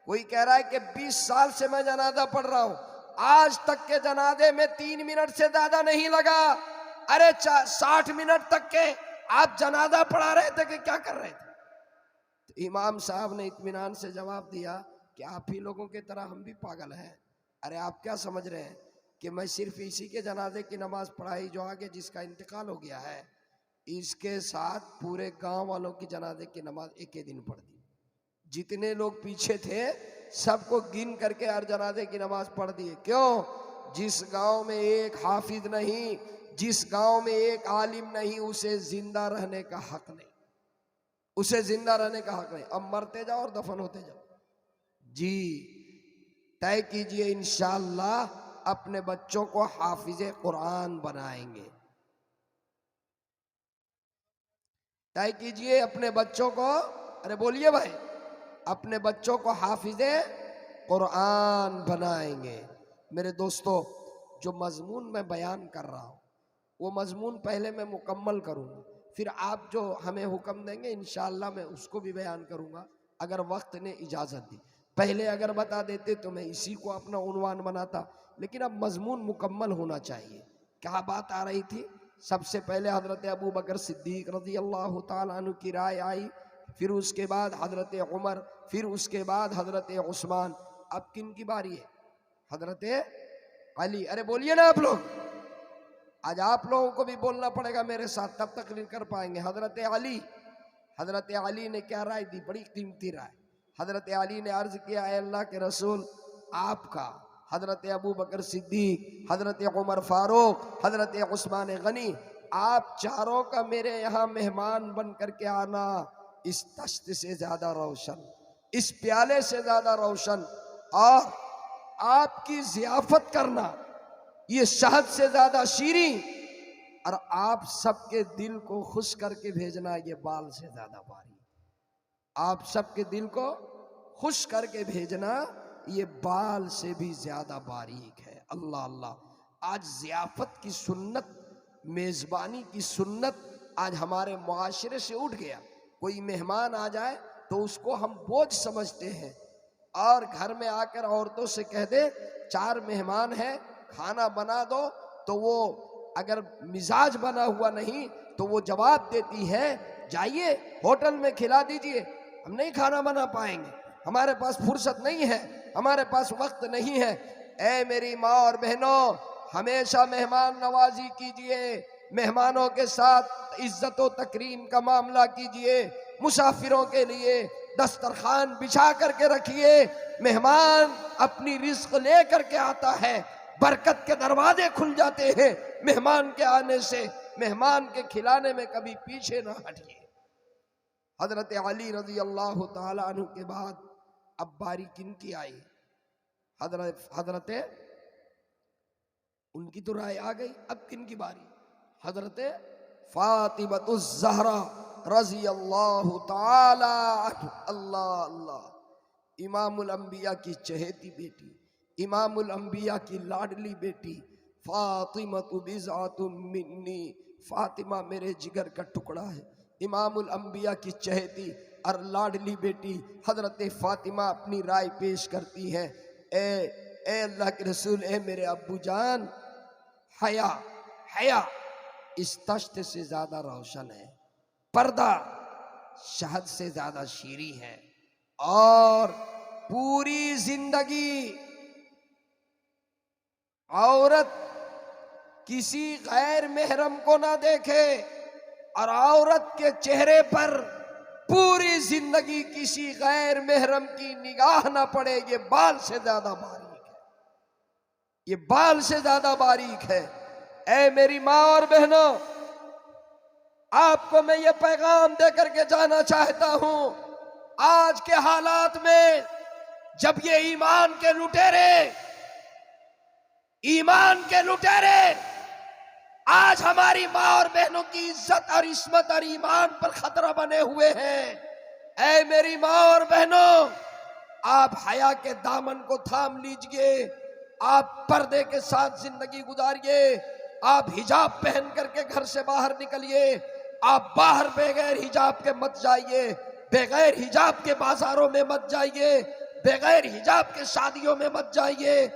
[SPEAKER 1] कोई कह रहा है कि 20 साल से मैं जनाजा पढ़ रहा हूं, आज तक के जनाजे में 3 मिनट से ज्यादा नहीं लगा। अरे 60 मिनट तक के आप जनाजा पढ़ा रहे थे कि क्या कर रहे थे? तो इमाम साहब ने इत्मीनान से जवाब दिया कि आप ही लोगों की तरह हम भी पागल हैं। अरे आप क्या समझ रहे हैं कि मैं सिर्फ इसी के जनाजे की नमाज पढ़ाई जो आगे जिसका इंतकाल हो गया है, इसके साथ पूरे गांव वालों की जनाजे की नमाज एक ही दिन पढ़ दी। जितने लोग पीछे थे सबको गिन करके हर जनाजे की नमाज पढ़ दिए। क्यों? जिस गांव में एक हाफिज नहीं, जिस गांव में एक आलिम नहीं, उसे जिंदा रहने का हक नहीं, उसे जिंदा रहने का हक नहीं। अब मरते जाओ और दफन होते जाओ। जी तय कीजिए, इंशाअल्लाह अपने बच्चों को हाफिजे कुरान बनाएंगे। तय कीजिए अपने बच्चों को, अरे बोलिए भाई, अपने बच्चों को हाफिजे कुरान बनाएंगे। मेरे दोस्तों, जो मजमून मैं बयान कर रहा हूं वो मजमून पहले मैं मुकम्मल करूंगा, फिर आप जो हमें हुक्म देंगे इंशाअल्लाह मैं उसको भी बयान करूंगा अगर वक्त ने इजाज़त दी। पहले अगर बता देते तो मैं इसी को अपना उन्वान बनाता, लेकिन अब मजमून मुकम्मल होना चाहिए। क्या बात आ रही थी? सबसे पहले हजरत अबू बकर सिद्दीक रज़ी अल्लाह ताला अन्हु की राय आई, फिर उसके बाद हजरत उमर, फिर उसके बाद हजरत उस्मान। अब किन की बारी है? हजरत अली। अरे बोलिए ना आप लोग, आज आप लोगों को भी बोलना पड़ेगा मेरे साथ, तब तक नहीं कर पाएंगे। हजरत अली, हजरत अली ने क्या राय दी? बड़ी कीमती राय। हजरत अली ने अर्ज किया, ऐ अल्लाह के रसूल, आपका, हजरत अबू बकर सिद्दीक, हजरत उमर फारूक, हजरत उस्मान गनी, आप चारों का मेरे यहाँ मेहमान बन करके आना इस तश्त से ज्यादा रोशन, इस प्याले से ज्यादा रोशन, और आपकी जियाफत करना ये शहद से ज्यादा शीरीं, और आप सबके दिल को खुश करके भेजना ये बाल से ज्यादा बारीक। आप सबके दिल को खुश करके भेजना ये बाल से भी ज्यादा बारीक है। अल्लाह अल्लाह। आज जियाफत की सुन्नत, मेजबानी की सुन्नत आज हमारे मुआशरे से उठ गया। कोई मेहमान आ जाए तो उसको हम बोझ समझते हैं, और घर में आकर औरतों से कह दे 4 मेहमान हैं खाना बना दो, तो वो अगर मिजाज बना हुआ नहीं तो वो जवाब देती है जाइए होटल में खिला दीजिए, हम नहीं खाना बना पाएंगे, हमारे पास फुर्सत नहीं है, हमारे पास वक्त नहीं है। ऐ मेरी माँ और बहनों, हमेशा मेहमान नवाजी कीजिए, मेहमानों के साथ इज्जत व तकरीम का मामला कीजिए, मुसाफिरों के लिए दस्तरखान बिछा करके रखिए। मेहमान अपनी रिस्क ले करके आता है, बरकत के दरवाजे खुल जाते हैं मेहमान के आने से। मेहमान के खिलाने में कभी पीछे ना हटिए। हजरत अली रजी अल्लाह ताला अन्हु के बाद अब बारी किन की आई? हजरत उनकी तो राय आ गई, अब किन की बारी? हजरत फातिमतुज़ ज़हरा रजी अल्लाह ताला अन्हा। अल्लाह अल्लाह। इमामुल अंबिया की चहेती बेटी, इमामुल अंबिया की लाडली बेटी, फातिमतु बिज़अतुम मिन्नी, फातिमा मेरे जिगर का टुकड़ा है। इमामुल अंबिया की चहेती और लाडली बेटी हजरत फातिमा अपनी राय पेश करती हैं, ए अल्लाह के रसूल, ए मेरे अब्बू जान, हया हया इस तश्त से ज्यादा रोशन है, पर्दा शहद से ज्यादा शीरी है, और पूरी जिंदगी औरत किसी गैर महरम को ना देखे, और औरत के चेहरे पर पूरी जिंदगी किसी गैर महरम की निगाह ना पड़े, ये बाल से ज्यादा बारीक है, ये बाल से ज्यादा बारीक है। ऐ मेरी माँ और बहनों, आपको मैं ये पैगाम दे करके जाना चाहता हूं, आज के हालात में जब ये ईमान के लुटेरे
[SPEAKER 2] आज हमारी माँ और बहनों की इज्जत और इस्मत और ईमान पर खतरा बने हुए हैं। ऐ मेरी माँ और बहनों, आप हया के दामन को थाम लीजिए, आप पर्दे के साथ जिंदगी गुजारिए, आप हिजाब पहन करके घर से बाहर निकलिए, आप बाहर बगैर हिजाब के मत जाइए, बगैर हिजाब के बाजारों में मत जाइए, बगैर हिजाब के शादियों में मत जाइए,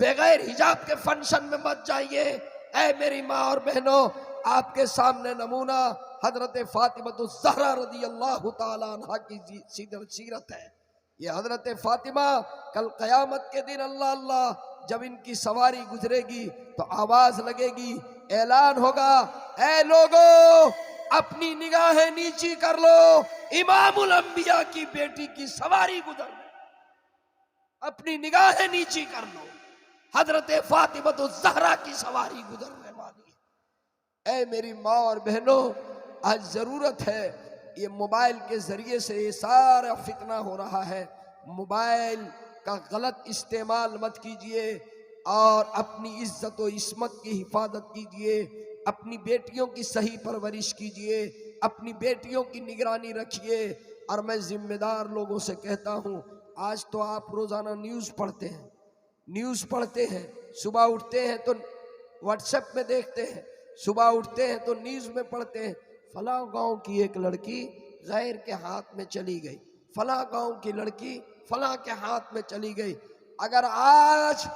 [SPEAKER 2] बगैर हिजाब के फंक्शन में मत जाइए। ऐ मेरी माँ और बहनों, आपके सामने नमूना हजरत फातिमा ज़हरा रज़ी अल्लाह ताला अन्हा की सीरत है। ये हजरत फातिमा कल क़यामत के दिन अल्लाह अल्लाह जब इनकी सवारी गुजरेगी तो आवाज लगेगी, ऐलान होगा, ऐ लोगों अपनी निगाहें नीची कर लो, इमामुल अंबिया की बेटी की सवारी गुजर रही, अपनी निगाहें नीची कर लो, हजरत फातिमा ज़हरा की सवारी गुजरने वाली है। ऐ मेरी माँ और बहनों, आज जरूरत है, ये मोबाइल के जरिए से ये सारा फितना हो रहा है, मोबाइल का गलत इस्तेमाल मत कीजिए और अपनी इज्जत और इस्मत की हिफाजत कीजिए, अपनी बेटियों की सही परवरिश कीजिए, अपनी बेटियों की निगरानी रखिए। और मैं जिम्मेदार लोगों से कहता हूँ, आज तो आप रोजाना न्यूज़ पढ़ते हैं, न्यूज़ पढ़ते हैं, सुबह उठते हैं तो व्हाट्सएप में देखते हैं, सुबह उठते हैं तो न्यूज़ में पढ़ते हैं, फला गांव की एक लड़की गैर के हाथ में चली गई, फला गांव की लड़की फला के हाथ में चली गई। अगर आज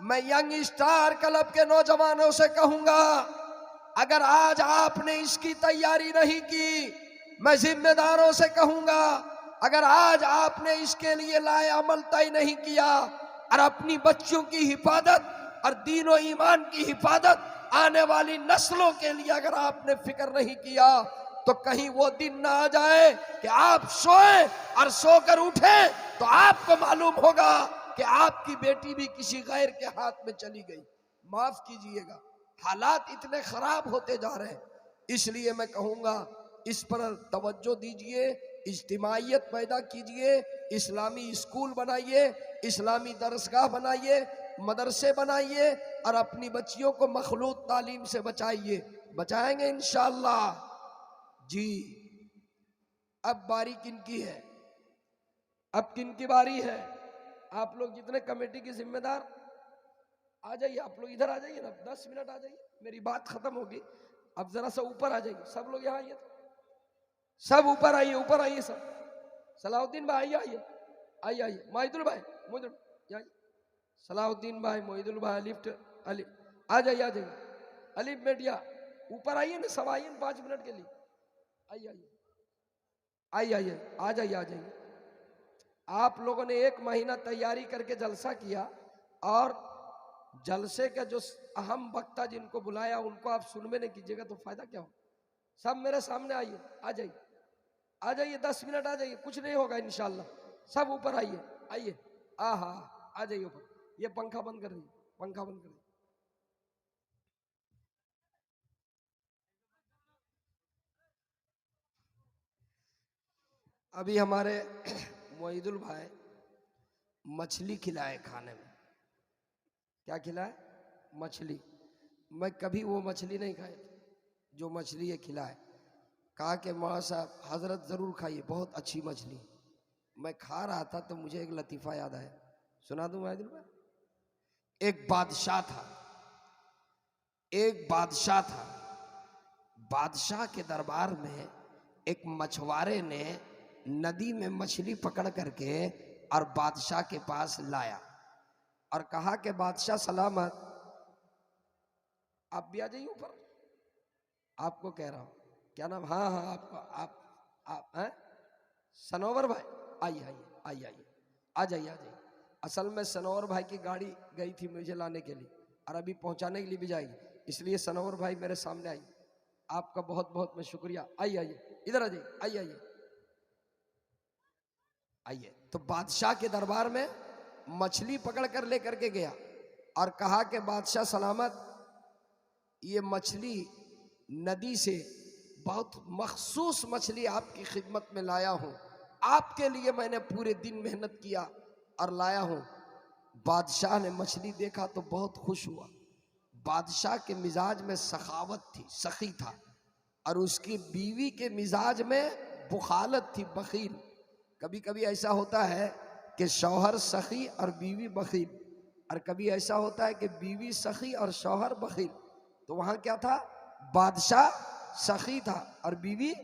[SPEAKER 2] मैं यंग स्टार क्लब के नौजवानों से कहूंगा, अगर आज आपने इसकी तैयारी नहीं की, मैं जिम्मेदारों से कहूंगा, अगर आज आपने इसके लिए लाए अमल तय नहीं किया और अपनी बच्चियों की हिफाजत और दीन और ईमान की हिफाजत आने वाली नस्लों के लिए अगर आपने फिक्र नहीं किया, तो कहीं वो दिन ना आ जाए कि आप सोए और सोकर उठे तो आपको मालूम होगा कि आपकी बेटी भी किसी गैर के हाथ में चली गई। माफ कीजिएगा, हालात इतने खराब होते जा रहे हैं, इसलिए मैं कहूंगा इस पर तवज्जो दीजिए, इज्तिमाइयत पैदा कीजिए, इस्लामी स्कूल बनाइए, इस्लामी दरसगाह बनाइए, मदरसे बनाइए और अपनी बच्चियों को मखलूत तालीम से बचाइए। बचाएंगे इंशाअल्लाह जी। अब बारी किनकी है? अब किनकी बारी है? आप लोग जितने कमेटी के जिम्मेदार आ जाइए, आप लोग इधर आ जाइए ना, 10 मिनट आ जाइए, मेरी बात खत्म होगी। अब जरा सा ऊपर आ जाइए, सब लोग यहाँ आइए, सब ऊपर आइए, ऊपर आइए सब। सलाहुद्दीन भाई आइए, आइए आइए, मोहिदुल भाई, मोहिदुल आइए, सलाहुद्दीन भाई, मोहिदुल भाई, लिफ्ट अली आ जाइए, आ जाइए, अलीफ मेडिया ऊपर आइए ना, सब आइए 5 मिनट के लिए, आइए आइए आइए आइए, आ जाइए आ जाइए। आप लोगों ने 1 महीना तैयारी करके जलसा किया और जलसे का जो अहम वक्ता जिनको बुलाया उनको आप सुन में नहीं कीजिएगा तो फायदा क्या हो? सब मेरे सामने आइए, आ जाइए, आ जाइए, 10 मिनट आ जाइए, कुछ नहीं होगा इंशाल्लाह। सब ऊपर आइए, आइए, आहा, आ जाइए ऊपर। ये पंखा बंद कर दीजिए, पंखा बंद कर दीजिए। अभी हमारे मोहिदुल भाई मछली खिलाए खाने में। क्या खिलाए? मछली। मैं कभी वो मछली नहीं खाई जो मछली ये खिलाए। कहा कि मौलाना साहब हजरत जरूर खाइए, बहुत अच्छी मछली। मैं खा रहा था तो मुझे एक लतीफा याद आया, सुना दूं मोहिदुल भाई। एक बादशाह था, एक बादशाह था। बादशाह के दरबार में एक मछुआरे ने नदी में मछली पकड़ करके और बादशाह के पास लाया और कहा कि बादशाह सलामत, आप भी आ जाइए ऊपर। आपको कह रहा हूं, क्या नाम? हाँ हाँ, आपको आप हैं सनोवर भाई, आइए आइए आइए आइए, आ जाइए आ जाइए। असल में सनोवर भाई की गाड़ी गई थी मुझे लाने के लिए और अभी पहुंचाने के लिए भी जाएगी, इसलिए सनोवर भाई मेरे सामने आइए। आपका बहुत बहुत मैं शुक्रिया। आइए आइए, इधर आ जाइए, आइए आइए आइए। तो बादशाह के दरबार में मछली पकड़ कर लेकर के गया और कहा कि बादशाह सलामत, ये मछली नदी से बहुत मखसूस मछली आपकी खिदमत में लाया हूं, आपके लिए मैंने पूरे दिन मेहनत किया और लाया हूं। बादशाह ने मछली देखा तो बहुत खुश हुआ। बादशाह के मिजाज में सखावत थी, सखी था, और उसकी बीवी के मिजाज में बुखालत थी, बखील। कभी कभी ऐसा होता है कि शौहर सखी और बीवी बखील, और कभी ऐसा होता है कि बीवी सखी और शौहर बखील। तो वहां क्या था, बादशाह सखी था और बीवी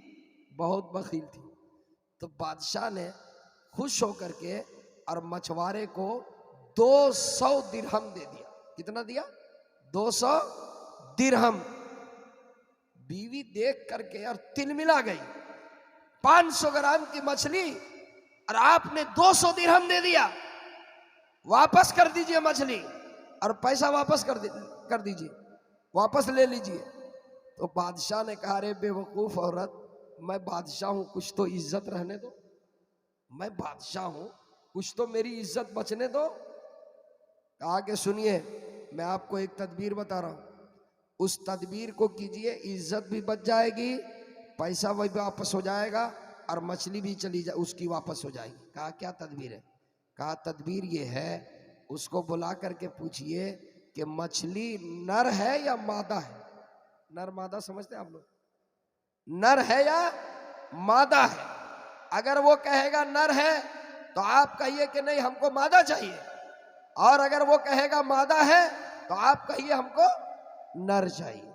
[SPEAKER 2] बहुत बखील थी। तो बादशाह ने खुश होकर के और मछुआरे को 200 दिरहम दे दिया। कितना दिया? 200 दिरहम। बीवी देख करके और तिलमिला गई, 500 ग्राम की मछली और आपने 200 दिरहम दे दिया, वापस कर दीजिए मछली और पैसा वापस कर दीजिए, वापस ले लीजिए। तो बादशाह ने कहा, रे बेवकूफ औरत, मैं बादशाह हूं, कुछ तो इज्जत रहने दो। मैं बादशाह हूं, कुछ तो मेरी इज्जत बचने दो। कहा कि सुनिए, मैं आपको एक तदबीर बता रहा हूं, उस तदबीर को कीजिए, इज्जत भी बच जाएगी, पैसा भी वापस हो जाएगा और मछली भी उसकी वापस हो जाएगी। कहा क्या तदबीर है? कहा तदबीर ये है, उसको बुला करके पूछिए कि मछली नर है या मादा है। नर मादा समझते हैं आप लोग? नर है या मादा है? अगर वो कहेगा नर है तो आप कहिए कि नहीं, हमको मादा चाहिए, और अगर वो कहेगा मादा है तो आप कहिए हमको नर चाहिए।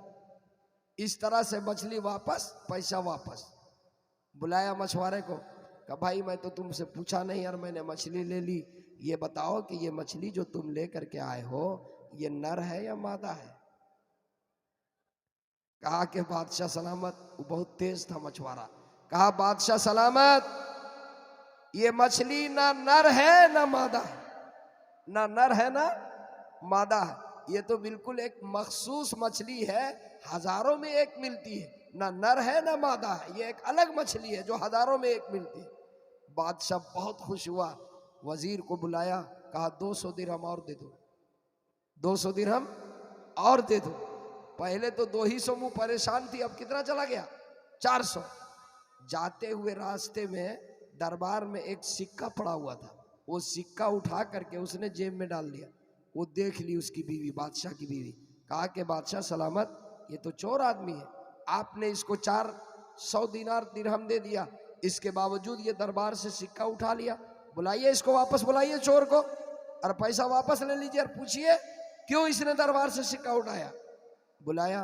[SPEAKER 2] इस तरह से मछली वापस, पैसा वापस। बुलाया मछुआरे को, कहा भाई मैं तो तुमसे पूछा नहीं और मैंने मछली ले ली, ये बताओ कि ये मछली जो तुम ले करके आए हो, ये नर है या मादा है? कहा कि बादशाह सलामत। वो बहुत तेज था मछुआरा। कहा बादशाह सलामत, ये मछली ना नर है ना मादा है, ना नर है ना मादा है, ये तो बिल्कुल एक मखसूस मछली है, हजारों में एक मिलती है, ना नर है ना मादा है, ये एक अलग मछली है जो हजारों में एक मिलती है। बादशाह बहुत खुश हुआ, वजीर को बुलाया, कहा 200 दिरहम और दे दो, 200 दिरहम और दे दो। पहले तो 200 मुंह परेशान थी, अब कितना चला गया? 400। जाते हुए रास्ते में दरबार में एक सिक्का पड़ा हुआ था, वो सिक्का उठा करके उसने जेब में डाल लिया। वो देख ली उसकी बीवी, बादशाह की बीवी। कहा कि बादशाह सलामत, ये तो चोर आदमी है, आपने इसको 400 दिनार दिरहम दे दिया, इसके बावजूद ये दरबार से सिक्का उठा लिया। बुलाइए इसको, वापस बुलाइए चोर को, और पैसा वापस ले लीजिए और पूछिए क्यों इसने दरबार से सिक्का उठाया। बुलाया,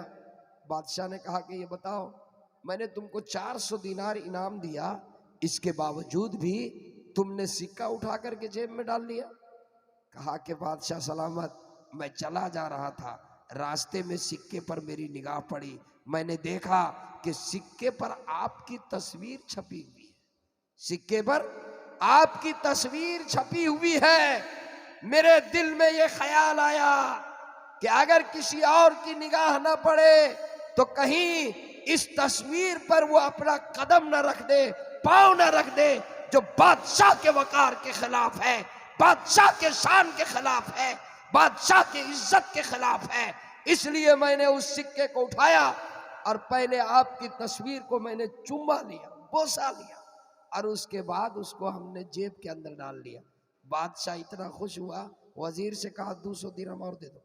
[SPEAKER 2] बादशाह ने कहा कि ये बताओ, मैंने तुमको 400 दिनार इनाम दिया, इसके बावजूद भी तुमने सिक्का उठा करके जेब में डाल लिया। कहा कि बादशाह सलामत, मैं चला जा रहा था, रास्ते में सिक्के पर मेरी निगाह पड़ी, मैंने देखा कि सिक्के पर आपकी तस्वीर छपी हुई है, सिक्के पर आपकी तस्वीर छपी हुई है। मेरे दिल में ये ख्याल आया कि अगर किसी और की निगाह न पड़े तो कहीं इस तस्वीर पर वो अपना कदम न रख दे, पांव न रख दे, जो बादशाह के वकार के खिलाफ है, बादशाह के शान के खिलाफ है, बादशाह की इज्जत के खिलाफ है। इसलिए मैंने उस सिक्के को उठाया और पहले आपकी तस्वीर को मैंने चुम्मा लिया, बोसा लिया, और उसके बाद उसको हमने जेब के अंदर डाल लिया। बादशाह इतना खुश हुआ, वजीर से कहा 200 दिरहम और दे दो।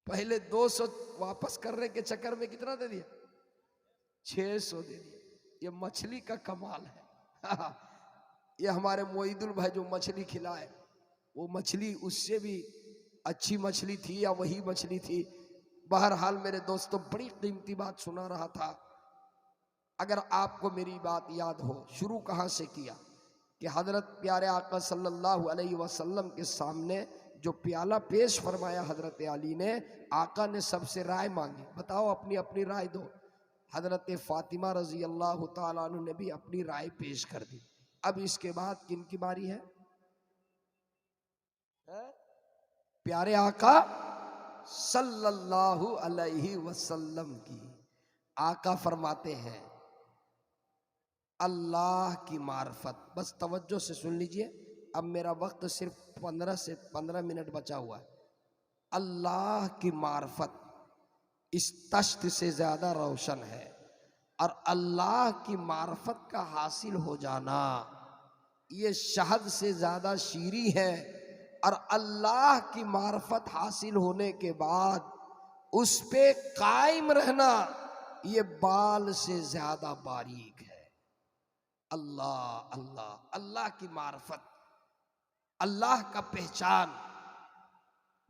[SPEAKER 2] पहले 200 वापस करने के चक्कर में कितना दे दिया? 600 दे दिया। ये मछली का कमाल है। ये हमारे मोईदुल भाई जो मछली खिलाए, वो मछली उससे भी अच्छी मछली थी या वही मछली थी। बहरहाल मेरे दोस्तों, बड़ी कीमती बात सुना रहा था। अगर आपको मेरी बात याद हो, शुरू कहाँ से किया कि हजरत प्यारे आका सल्लल्लाहु अलैहि वसल्लम के सामने जो प्याला पेश फरमाया हजरत अली ने, आका ने सबसे राय मांगी, बताओ अपनी अपनी राय दो। हजरत फातिमा रजी अल्लाह तआला अन्हा ने भी अपनी राय पेश कर दी। अब इसके बाद किन की बारी है? प्यारे आका सल्लल्लाहु अलैहि वसल्लम की। आका फरमाते हैं, अल्लाह की मार्फत। बस तवज्जो से सुन लीजिए, अब मेरा वक्त सिर्फ 15 से 15 मिनट बचा हुआ है। अल्लाह की मार्फत इस तश्त से ज्यादा रोशन है, और अल्लाह की मार्फत का हासिल हो जाना ये शहद से ज्यादा शीरी है, और अल्लाह की मार्फत हासिल होने के बाद उस पे कायम रहना ये बाल से ज्यादा बारीक है। अल्लाह अल्लाह अल्लाह की मार्फत, अल्लाह का पहचान,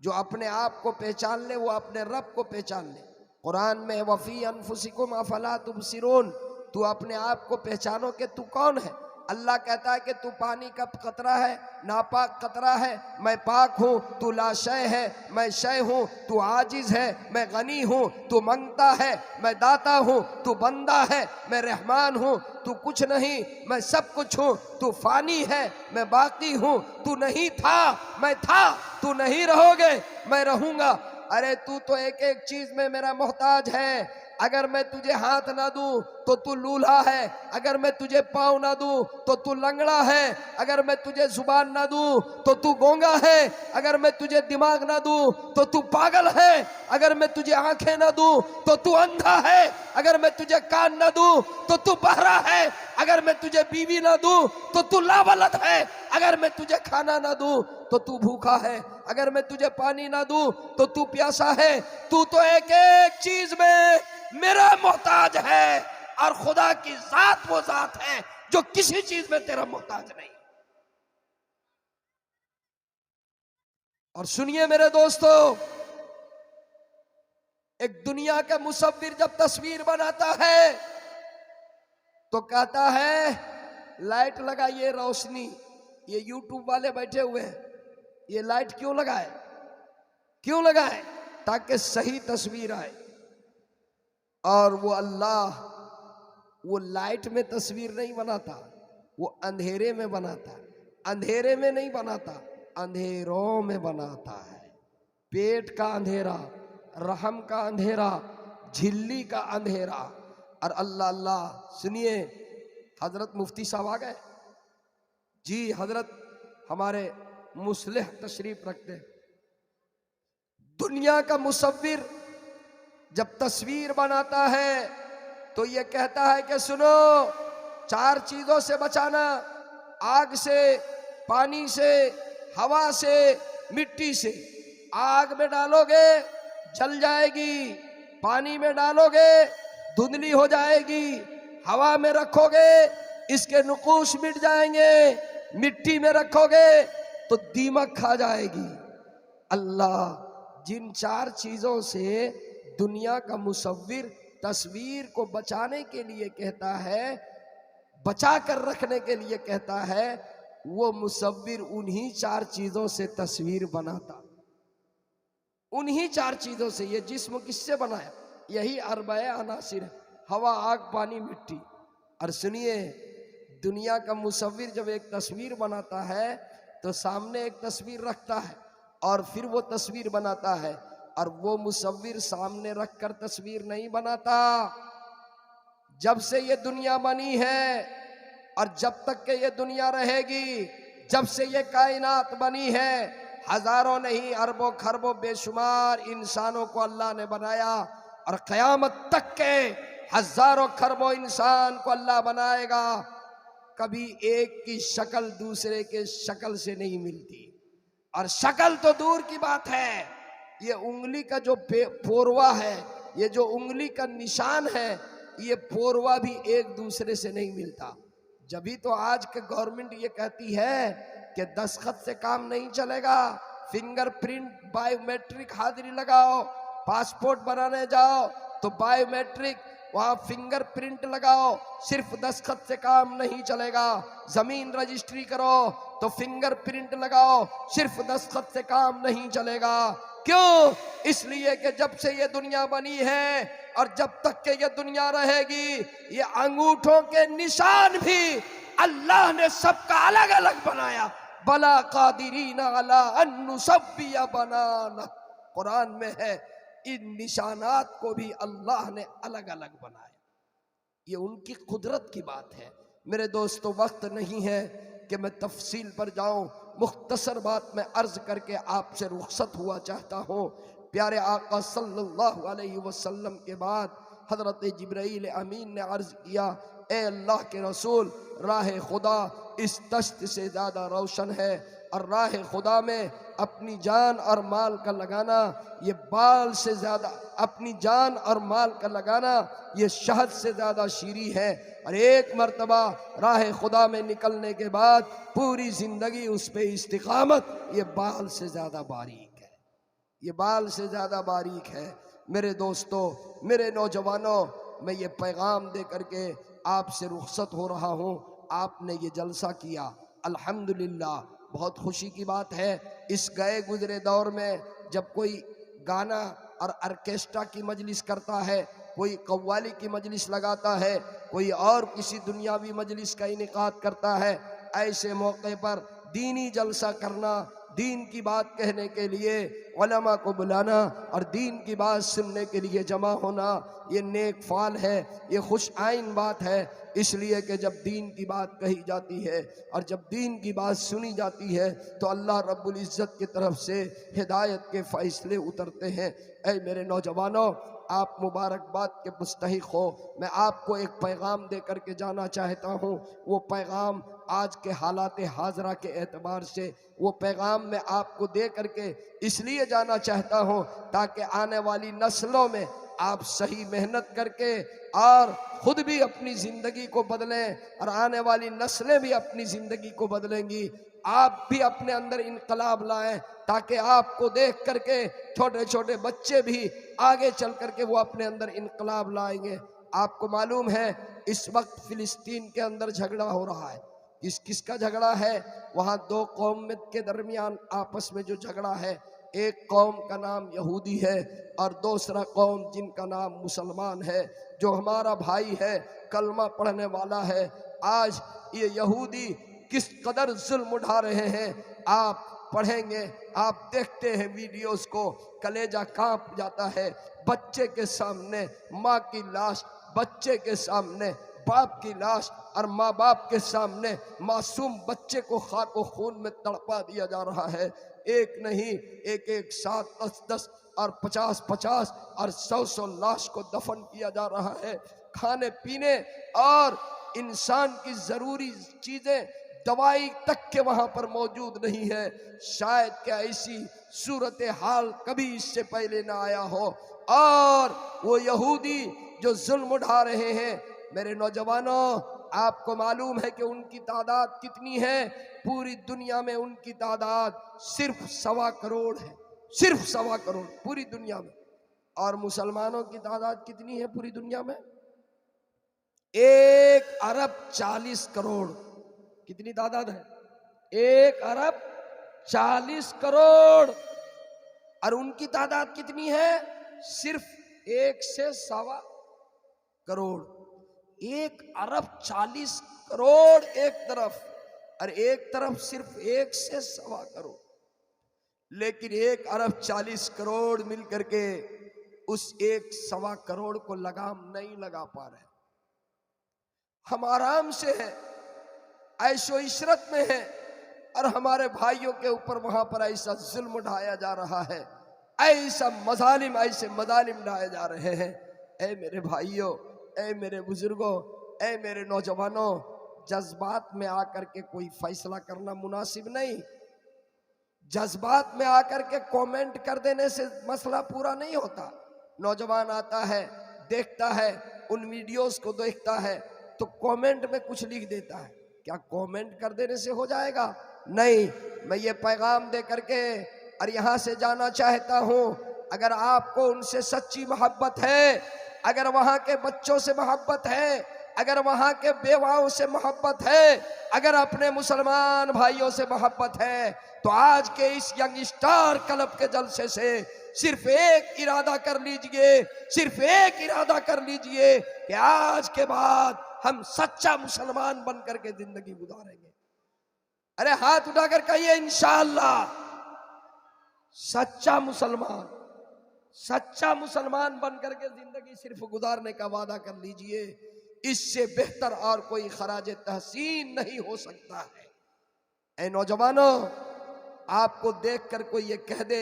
[SPEAKER 2] जो अपने आप को पहचान ले वो अपने रब को पहचान ले। कुरान में वफी अनफुसिकुम अफला तुबसिरून, तू अपने आप को पहचानो कि तू कौन है। अल्लाह कहता है कि तू पानी का कतरा है, नापाक कतरा है, मैं पाक हूँ, तू लाशय है, मैं शय हूँ, तू आजिज है, मैं गनी हूँ, तू मंगता है, मैं दाता हूँ, तू बंदा है, मैं रहमान हूँ, तू कुछ नहीं, मैं सब कुछ हूँ, तू फानी है, मैं बाकी हूँ, तू नहीं था, मैं था, तू नहीं रहोगे, मैं रहूंगा। अरे तू तो एक एक चीज में मेरा मोहताज है। अगर मैं तुझे हाथ ना दूं तो तू लूल्हा है, अगर मैं तुझे पाँव ना दूं तो तू लंगड़ा है, अगर मैं तुझे जुबान ना दूं तो तू गूंगा है, अगर मैं तुझे दिमाग ना दूं तो तू पागल है, अगर मैं तुझे आंखें ना दूं तो तू अंधा है, अगर मैं तुझे कान ना दूं तो तू बहरा है, अगर मैं तुझे बीवी ना दूं तो तू लावलद है, अगर मैं तुझे खाना ना दूं तो तू भूखा है, अगर मैं तुझे पानी ना दूं तो तू प्यासा है। तू तो एक एक चीज में मेरा मोहताज है, और खुदा की जात वो जात है जो किसी चीज में तेरा मोहताज नहीं। और सुनिए मेरे दोस्तों, एक दुनिया का मुसव्विर जब तस्वीर बनाता है तो कहता है लाइट लगाइए, रोशनी। ये यूट्यूब वाले बैठे हुए हैं, ये लाइट क्यों लगाए? क्यों लगाए? ताकि सही तस्वीर आए। और वो अल्लाह वो लाइट में तस्वीर नहीं बनाता, वो अंधेरे में बनाता। अंधेरे में नहीं बनाता, अंधेरों में बनाता है। पेट का अंधेरा, रहम का अंधेरा, झिल्ली का अंधेरा। और अल्लाह अल्लाह सुनिए, हजरत मुफ्ती साहब आ गए जी। हजरत हमारे मुस्लिह तशरीफ रखते हैं। दुनिया का मुसव्विर जब तस्वीर बनाता है तो ये कहता है कि सुनो, 4 चीजों से बचाना, आग से, पानी से, हवा से, मिट्टी से। आग में डालोगे जल जाएगी, पानी में डालोगे धुंधली हो जाएगी, हवा में रखोगे इसके नुकूश मिट जाएंगे, मिट्टी में रखोगे तो दीमक खा जाएगी। अल्लाह जिन 4 चीजों से दुनिया का मुसव्विर तस्वीर को बचाने के लिए कहता है, बचा कर रखने के लिए कहता है, वो मुसव्विर उन्हीं 4 चीजों से तस्वीर बनाता। उन्हीं 4 चीजों से। ये जिस्म किससे बनाया? यही अरबाए अनासिर है, हवा, आग, पानी, मिट्टी। और सुनिए, दुनिया का मुसव्विर जब एक तस्वीर बनाता है तो सामने एक तस्वीर रखता है और फिर वो तस्वीर बनाता है। और वो मुसव्विर सामने रखकर तस्वीर नहीं बनाता। जब से ये दुनिया बनी है और जब तक के ये दुनिया रहेगी, जब से ये कायनात बनी है, हजारों नहीं अरबों खरबों बेशुमार इंसानों को अल्लाह ने बनाया। और क़यामत तक के हजारों खरबों इंसान को अल्लाह बनाएगा। कभी एक की शक्ल दूसरे के शक्ल से नहीं मिलती। और शक्ल तो दूर की बात है, ये उंगली का जो पोरवा है, ये जो उंगली का निशान है, ये पोरवा भी एक दूसरे से नहीं मिलता। जभी तो आज के गवर्नमेंट ये कहती है कि दस्तखत से काम नहीं चलेगा, फिंगरप्रिंट, बायोमेट्रिक हाजिरी लगाओ, पासपोर्ट बनाने जाओ तो बायोमेट्रिक, वहां फिंगरप्रिंट लगाओ, सिर्फ दस्तखत से काम नहीं चलेगा। जमीन रजिस्ट्री करो तो फिंगरप्रिंट लगाओ, सिर्फ दस्तखत से काम नहीं चलेगा। क्यों? इसलिए कि जब से ये दुनिया बनी है और जब तक के ये दुनिया रहेगी, ये अंगूठों के निशान भी अल्लाह ने सबका अलग अलग बनाया। बला कादिरीना अला अन नुसब्बिया बनाना, कुरान में है, इन निशानात को भी अल्लाह ने अलग अलग बनाया। ये उनकी कुदरत की बात है। मेरे दोस्तों, वक्त नहीं है कि मैं तफसील पर जाऊं। मुख्तसर बात में अर्ज करके आपसे रुखसत हुआ चाहता हूँ। प्यारे आका सल्लल्लाहु अलैहि वसल्लम के बाद हजरत जिब्राईल अमीन ने अर्ज किया, ए अल्लाह के रसूल, राह खुदा इस दश्त से ज़्यादा रोशन है, और राह खुदा में अपनी जान और माल का लगाना ये बाल से ज़्यादा, अपनी जान और माल का लगाना ये शहद से ज़्यादा शीरी है। और एक मर्तबा राह खुदा में निकलने के बाद पूरी ज़िंदगी उस पे इस्तिकामत ये बाल से ज़्यादा बारीक है, ये बाल से ज़्यादा बारीक है। मेरे दोस्तों, मेरे नौजवानों, मैं ये पैगाम दे करके आपसे रुखसत हो रहा हूँ। आपने ये जलसा किया, अल्हम्दुलिल्लाह, बहुत खुशी की बात है। इस गए गुजरे दौर में जब कोई गाना और ऑर्केस्ट्रा की मजलिस करता है, कोई कव्वाली की मजलिस लगाता है, कोई और किसी दुनियावी मजलिस का इनेकाद करता है, ऐसे मौके पर दीनी जलसा करना, दीन की बात कहने के लिए उलमा को बुलाना और दीन की बात सुनने के लिए जमा होना, ये नेक फाल है, ये खुश आइन बात है। इसलिए कि जब दीन की बात कही जाती है और जब दीन की बात सुनी जाती है तो अल्लाह रब्बुल इज़्ज़त की तरफ से हिदायत के फ़ैसले उतरते हैं। ऐ मेरे नौजवानों, आप मुबारकबाद के मुस्तहिक हो। मैं आपको एक पैगाम दे करके जाना चाहता हूँ। वो पैगाम आज के हालात हाजरा के एतबार से वो पैगाम मैं आपको दे करके इसलिए जाना चाहता हूँ ताकि आने वाली नस्लों में आप सही मेहनत करके और खुद भी अपनी ज़िंदगी को बदलें और आने वाली नस्लें भी अपनी ज़िंदगी को बदलेंगी। आप भी अपने अंदर इनकलाब लाएं ताकि आपको देख करके छोटे छोटे बच्चे भी आगे चल करके वो अपने अंदर इनकलाब लाएंगे। आपको मालूम है इस वक्त फिलिस्तीन के अंदर झगड़ा हो रहा है। किसका झगड़ा है? वहाँ दो कौम के दरमियान आपस में जो झगड़ा है, एक कौम का नाम यहूदी है और दूसरा कौम जिनका नाम मुसलमान है, जो हमारा भाई है, कलमा पढ़ने वाला है। आज ये यहूदी किस कदर जुल्म उठा रहे हैं आप पढ़ेंगे, आप देखते हैं वीडियोस को, कलेजा कांप जाता है। बच्चे के सामने माँ की लाश, बच्चे के सामने बाप की लाश और माँ बाप के सामने मासूम बच्चे को खाको खून में तड़पा दिया जा रहा है। एक नहीं, एक एक 7 10 और 50 और 100 लाश को दफन किया जा रहा है। खाने पीने और इंसान की ज़रूरी चीज़ें, दवाई तक के वहाँ पर मौजूद नहीं है। शायद क्या ऐसी सूरत हाल कभी इससे पहले ना आया हो। और वो यहूदी जो जुल्म उठा रहे हैं, मेरे नौजवानों, आपको मालूम है कि उनकी तादाद कितनी है? पूरी दुनिया में उनकी तादाद सिर्फ 1.25 करोड़ है, सिर्फ 1.25 करोड़ पूरी दुनिया में। और मुसलमानों की तादाद कितनी है पूरी दुनिया में? 1 अरब 40 करोड़। कितनी तादाद है? 1 अरब 40 करोड़। और उनकी तादाद कितनी है? सिर्फ 1 से 1.25 करोड़। 1 अरब 40 करोड़ एक तरफ और एक तरफ सिर्फ 1 से 1.25 करोड़। लेकिन 1 अरब 40 करोड़ मिलकर के उस 1.25 करोड़ को लगाम नहीं लगा पा रहे। हम आराम से हैं, ऐशो इशरत में है और हमारे भाइयों के ऊपर वहां पर ऐसा जुल्म उठाया जा रहा है, ऐसा मजालिम, ऐसे मजालिम ढाए जा रहे हैं। ऐ मेरे भाइयों, ऐ मेरे बुजुर्गों, ऐ मेरे नौजवानों, जज्बात में आकर के कोई फैसला करना मुनासिब नहीं। जज्बात में आकर के कमेंट कर देने से मसला पूरा नहीं होता। नौजवान आता है, देखता है, उन वीडियोस को देखता है तो कमेंट में कुछ लिख देता है। क्या कमेंट कर देने से हो जाएगा? नहीं। मैं ये पैगाम दे करके और यहाँ से जाना चाहता हूँ, अगर आपको उनसे सच्ची मोहब्बत है, अगर वहाँ के बच्चों से मोहब्बत है, अगर वहाँ के बेवाओं से मोहब्बत है, अगर अपने मुसलमान भाइयों से मोहब्बत है, तो आज के इस यंग स्टार क्लब के जलसे से सिर्फ एक इरादा कर लीजिए, सिर्फ एक इरादा कर लीजिए कि आज के बाद हम सच्चा मुसलमान बन करके जिंदगी गुजारेंगे। अरे हाथ उठाकर कहिए इंशाअल्लाह। सच्चा मुसलमान, सच्चा मुसलमान बन करके जिंदगी सिर्फ गुजारने का वादा कर लीजिए। इससे बेहतर और कोई खराज तहसीन नहीं हो सकता है। ऐ नौजवानों, आपको देखकर कोई ये कह दे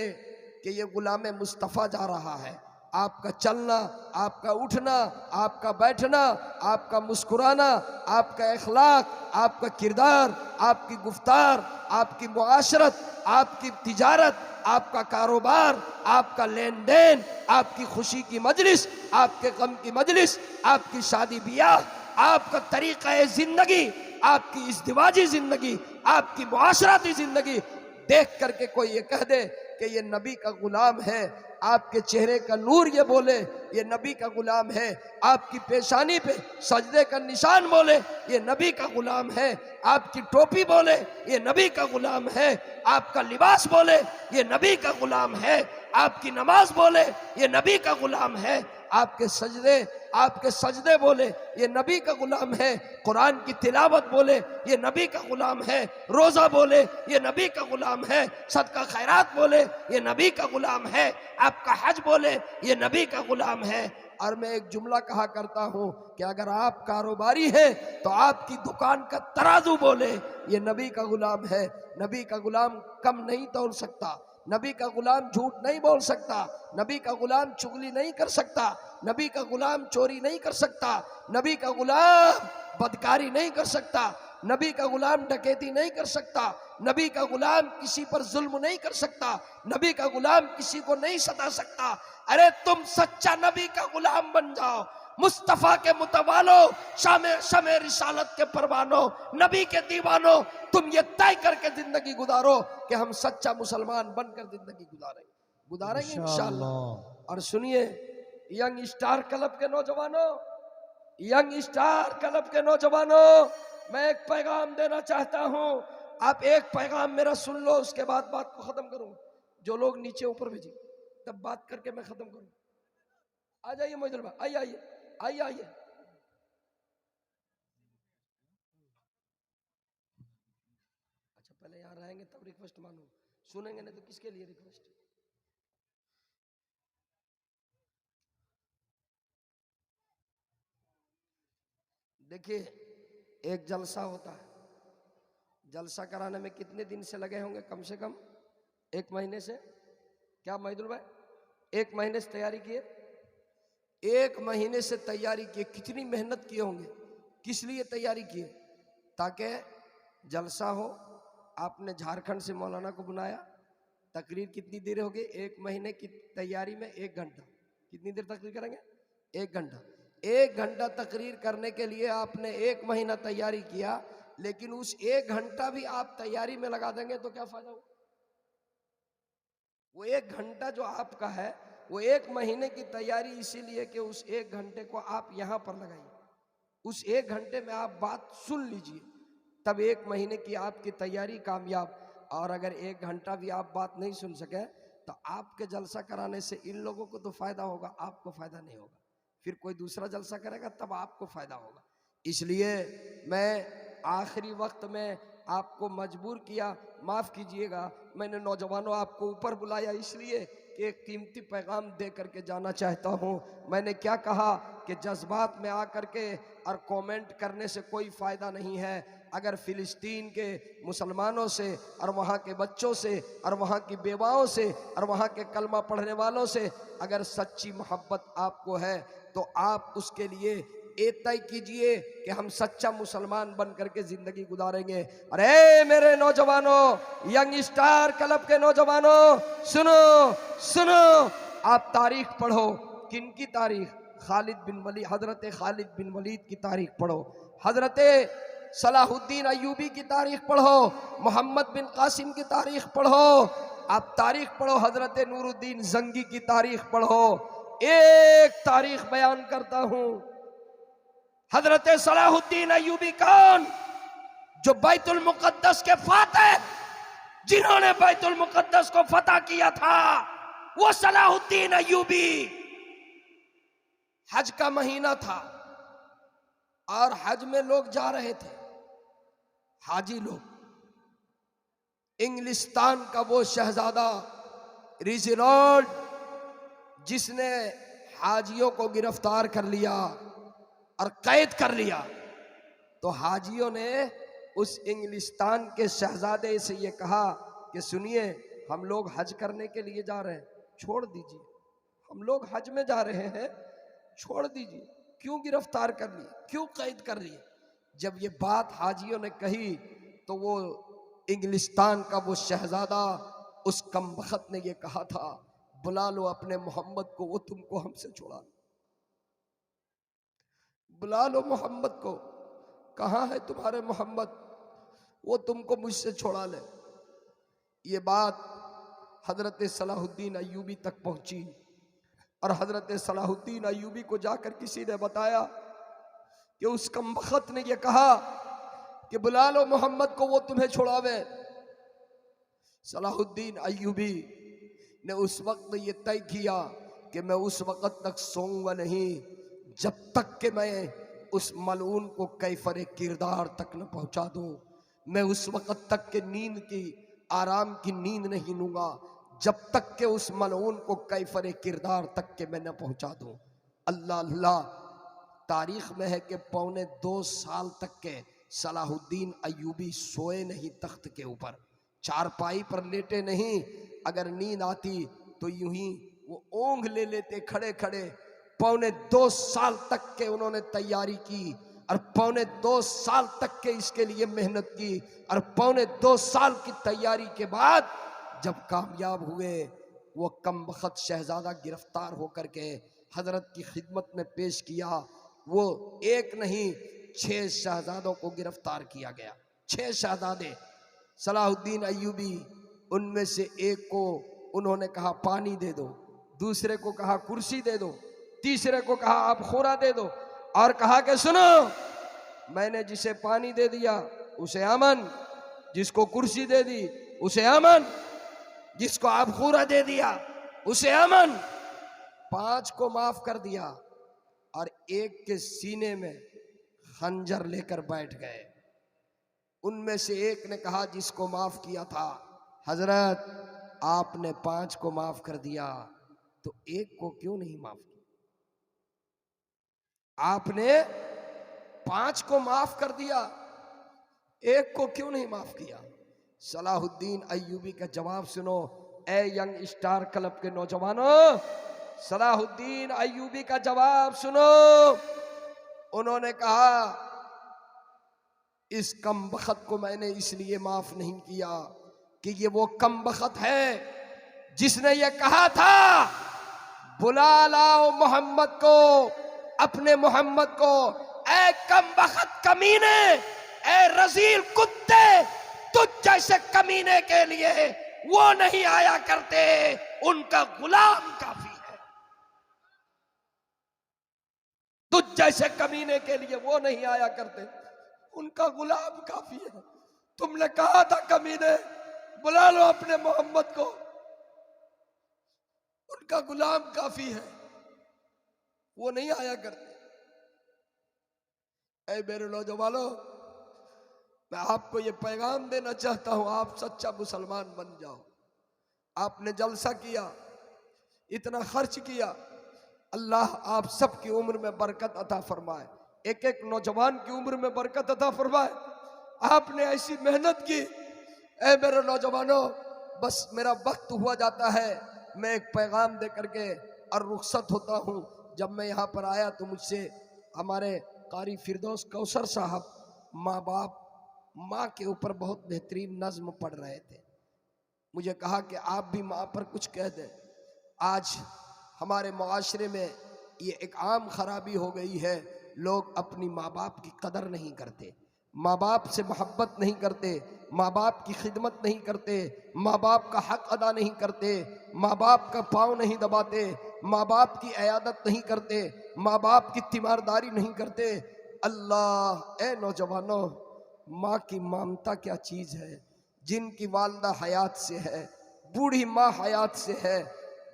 [SPEAKER 2] कि ये गुलाम मुस्तफ़ा जा रहा है, आपका चलना, आपका उठना, आपका बैठना, आपका मुस्कुराना, आपका अखलाक, आपका किरदार, आपकी गुफ्तार, आपकी मुआशरत, आपकी तिजारत, आपका कारोबार, आपका लेन देन, आपकी खुशी की मजलिस, आपके गम की मजलिस, आपकी शादी ब्याह, आपका तरीक़ा जिंदगी, आपकी इज़्दिवाजी जिंदगी, आपकी मुआशराती जिंदगी देख करके कोई ये कह दे कि ये नबी का गुलाम है, आपके चेहरे का नूर ये बोले ये नबी का गुलाम है, आपकी पेशानी पे सजदे का निशान बोले ये नबी का गुलाम है, आपकी टोपी बोले ये नबी का गुलाम है, आपका लिबास बोले ये नबी का गुलाम है, आपकी नमाज बोले ये नबी का गुलाम है, आपके सजदे बोले ये नबी का गुलाम है, कुरान की तिलावत बोले ये नबी का गुलाम है, रोज़ा बोले ये नबी का गुलाम है, सदका खैरात बोले ये नबी का गुलाम है, आपका हज बोले ये नबी का गुलाम है। और मैं एक जुमला कहा करता हूँ कि अगर आप कारोबारी हैं तो आपकी दुकान का तराजू बोले ये नबी का गुलाम है। नबी का गुलाम कम नहीं तोल सकता, नबी का गुलाम झूठ नहीं बोल सकता, नबी का गुलाम चुगली नहीं कर सकता, नबी का गुलाम चोरी नहीं कर सकता, नबी का गुलाम बदकारी नहीं कर सकता, नबी का गुलाम डकैती नहीं कर सकता, नबी का गुलाम किसी पर जुल्म नहीं कर सकता, नबी का गुलाम किसी को नहीं सता सकता। अरे तुम सच्चा नबी का गुलाम बन जाओ, मुस्तफा के मुतवालो, शमे रिसालत के परवानो, नबी के दीवानो, तुम ये तय करके जिंदगी गुजारो कि हम सच्चा मुसलमान बनकर जिंदगी गुजारेंगे इंशाअल्लाह। और सुनिए यंग स्टार क्लब के नौजवानों, यंग स्टार क्लब के नौजवानों, मैं एक पैगाम देना चाहता हूं। आप एक पैगाम मेरा सुन लो, उसके बाद बात को खत्म करूं। जो लोग नीचे ऊपर भेजिए तब बात करके मैं खत्म करूं। आ जाइए मोइनुल भाई, आइए आइए आइए। अच्छा पहले यहाँ रहेंगे तब रिक्वेस्ट मानूं, सुनेंगे नहीं तो किसके लिए रिक्वेस्ट। देखिए एक जलसा होता है, जलसा कराने में कितने दिन से लगे होंगे? कम से कम 1 महीने से। क्या मोइनुल भाई, 1 महीने से तैयारी किए? 1 महीने से तैयारी किए। कितनी मेहनत किए होंगे, किस लिए तैयारी किए? ताकि जलसा हो। आपने झारखंड से मौलाना को बुलाया, तकरीर कितनी देर हो गई? 1 महीने की तैयारी में 1 घंटा। कितनी देर तकरीर करेंगे? 1 घंटा। 1 घंटा तकरीर करने के लिए आपने 1 महीना तैयारी किया, लेकिन उस 1 घंटा भी आप तैयारी में लगा देंगे तो क्या फायदा हो? वो 1 घंटा जो आपका है वो 1 महीने की तैयारी इसीलिए कि उस 1 घंटे को आप यहाँ पर लगाइए, उस 1 घंटे में आप बात सुन लीजिए, तब 1 महीने की आपकी तैयारी कामयाब। और अगर 1 घंटा भी आप बात नहीं सुन सके तो आपके जलसा कराने से इन लोगों को तो फायदा होगा, आपको फायदा नहीं होगा। फिर कोई दूसरा जलसा करेगा तब आपको फायदा होगा। इसलिए मैं आखिरी वक्त में आपको मजबूर किया, माफ कीजिएगा। मैंने नौजवानों आपको ऊपर बुलाया इसलिए कि एक कीमती पैगाम दे करके जाना चाहता हूँ। मैंने क्या कहा कि जज्बात में आकर के और कमेंट करने से कोई फ़ायदा नहीं है। अगर फ़िलिस्तीन के मुसलमानों से और वहाँ के बच्चों से और वहाँ की बेवाओं से और वहाँ के कलमा पढ़ने वालों से अगर सच्ची मोहब्बत आपको है तो आप उसके लिए ये तय कीजिए कि हम सच्चा मुसलमान बन करके जिंदगी गुजारेंगे। अरे मेरे नौजवानों, यंग स्टार क्लब के नौजवानों, सुनो सुनो, आप तारीख पढ़ो। किनकी तारीख? खालिद बिन वलीद, हजरत खालिद बिन वलीद की तारीख पढ़ो, हजरत सलाहुद्दीन अय्यूबी की तारीख पढ़ो, मोहम्मद बिन कासिम की तारीख पढ़ो, आप तारीख पढ़ो, हजरत नूरुद्दीन जंगी की तारीख पढ़ो। एक तारीख बयान करता हूं। हजरत सलाहुद्दीन अय्यूबी कौन? जो बैतुल मुकद्दस के फातिह, जिन्होंने बैतुल मुकद्दस को फतह किया था, वो सलाहुद्दीन अय्यूबी। हज का महीना था और हज में लोग जा रहे थे, हाजी लोग। इंग्लिस्तान का वो शहजादा रिजिनॉल्ड, जिसने हाजियों को गिरफ्तार कर लिया और कैद कर लिया, तो हाजियों ने उस इंग्लिस्तान के शहजादे से ये कहा कि सुनिए, हम लोग हज करने के लिए जा रहे हैं, छोड़ दीजिए, हम लोग हज में जा रहे हैं, छोड़ दीजिए, क्यों गिरफ्तार कर लिए, क्यों कैद कर लिए। जब ये बात हाजियों ने कही तो वो इंग्लिस्तान का वो शहजादा, उस कमबख्त ने ये कहा था, बुला लो अपने मोहम्मद को, वो तुमको हमसे छुड़ा लो। बुला लो मोहम्मद को, कहाँ है तुम्हारे मोहम्मद, वो तुमको मुझसे छुड़ा ले। ये बात हजरत सलाहुद्दीन अय्यूबी तक पहुंची और हजरत सलाहुद्दीन अय्यूबी को जाकर किसी ने बताया कि उस कमबख्त ने यह कहा कि बुला लो मोहम्मद को, वो तुम्हें छुड़ावे। सलाहुद्दीन अय्यूबी ने उस वक्त ये तय किया कि मैं उस वक्त तक सोऊंगा नहीं जब तक कि मैं उस मलऊन को कैफरे किरदार तक न पहुंचा दूं। मैं उस वक्त तक के नींद की, आराम की नींद नहीं लूंगा जब तक के उस मलऊन को कैफरे किरदार तक के मैं न पहुंचा दूं। अल्लाह अल्लाह, तारीख में है कि 2.25 साल तक के सलाहुद्दीन अय्यूबी सोए नहीं तख्त के ऊपर, चारपाई पर लेटे नहीं। अगर नींद आती तो यूं ही वो ओंघ ले लेते खड़े खड़े। 2.25 साल तक के उन्होंने तैयारी की और 2.25 साल तक के इसके लिए मेहनत की और 2.25 साल की तैयारी के बाद जब कामयाब हुए, वो कमबख्त शहजादा गिरफ्तार होकर के हजरत की खिदमत में पेश किया। वो एक नहीं 6 शहजादों को गिरफ्तार किया गया, 6 शहजादे। सलाहुद्दीन अय्यूबी, उनमें से एक को उन्होंने कहा पानी दे दो, दूसरे को कहा कुर्सी दे दो, तीसरे को कहा आप खोरा दे दो, और कहा कि सुनो, मैंने जिसे पानी दे दिया उसे अमन, जिसको कुर्सी दे दी उसे अमन, जिसको आप खोरा दे दिया उसे अमन। 5 को माफ कर दिया और एक के सीने में खंजर लेकर बैठ गए। उनमें से एक ने कहा जिसको माफ किया था, हजरत आपने 5 को माफ कर दिया तो एक को क्यों नहीं माफ किया? आपने 5 को माफ कर दिया, एक को क्यों नहीं माफ किया? सलाहुद्दीन अय्यूबी का जवाब सुनो, ए यंग स्टार क्लब के नौजवानों, सलाहुद्दीन अय्यूबी का जवाब सुनो। उन्होंने कहा इस कमबख्त को मैंने इसलिए माफ नहीं किया कि ये वो कमबख्त है जिसने ये कहा था बुला लाओ मोहम्मद को, अपने मोहम्मद को। ए कमबख्त कमीने, ए रजील कुत्ते, तुझ जैसे कमीने के लिए वो नहीं आया करते, उनका गुलाम काफी है। तुझ जैसे कमीने के लिए वो नहीं आया करते, उनका गुलाम काफी है। तुमने कहा था कमीने बुला लो अपने मोहम्मद को, उनका गुलाम काफी है, वो नहीं आया करते। ऐ मेरे नौजवानों, मैं आपको ये पैगाम देना चाहता हूं, आप सच्चा मुसलमान बन जाओ। आपने जलसा किया, इतना खर्च किया, अल्लाह आप सबकी उम्र में बरकत अता फरमाए, एक एक नौजवान की उम्र में बरकत अता फरमाए। आपने ऐसी मेहनत की। ऐ मेरे नौजवानों, बस मेरा वक्त हुआ जाता है, मैं एक पैगाम दे करके और रुखसत होता हूँ। जब मैं यहाँ पर आया तो मुझसे हमारे कारी फिरदौस कौसर साहब माँ बाप, माँ के ऊपर बहुत बेहतरीन नज्म पढ़ रहे थे। मुझे कहा कि आप भी माँ पर कुछ कह दें। आज हमारे मुआशरे में ये एक आम खराबी हो गई है, लोग अपनी माँ बाप की कदर नहीं करते, माँ बाप से मोहब्बत नहीं करते, माँ बाप की खिदमत नहीं करते, माँ बाप का हक अदा नहीं करते, माँ बाप का पाँव नहीं दबाते, माँ बाप की इयादत नहीं करते, माँ बाप की तीमारदारी नहीं करते। अल्लाह, ए नौजवानों, माँ की ममता क्या चीज़ है? जिनकी वालदा हयात से है, बूढ़ी माँ हयात से है,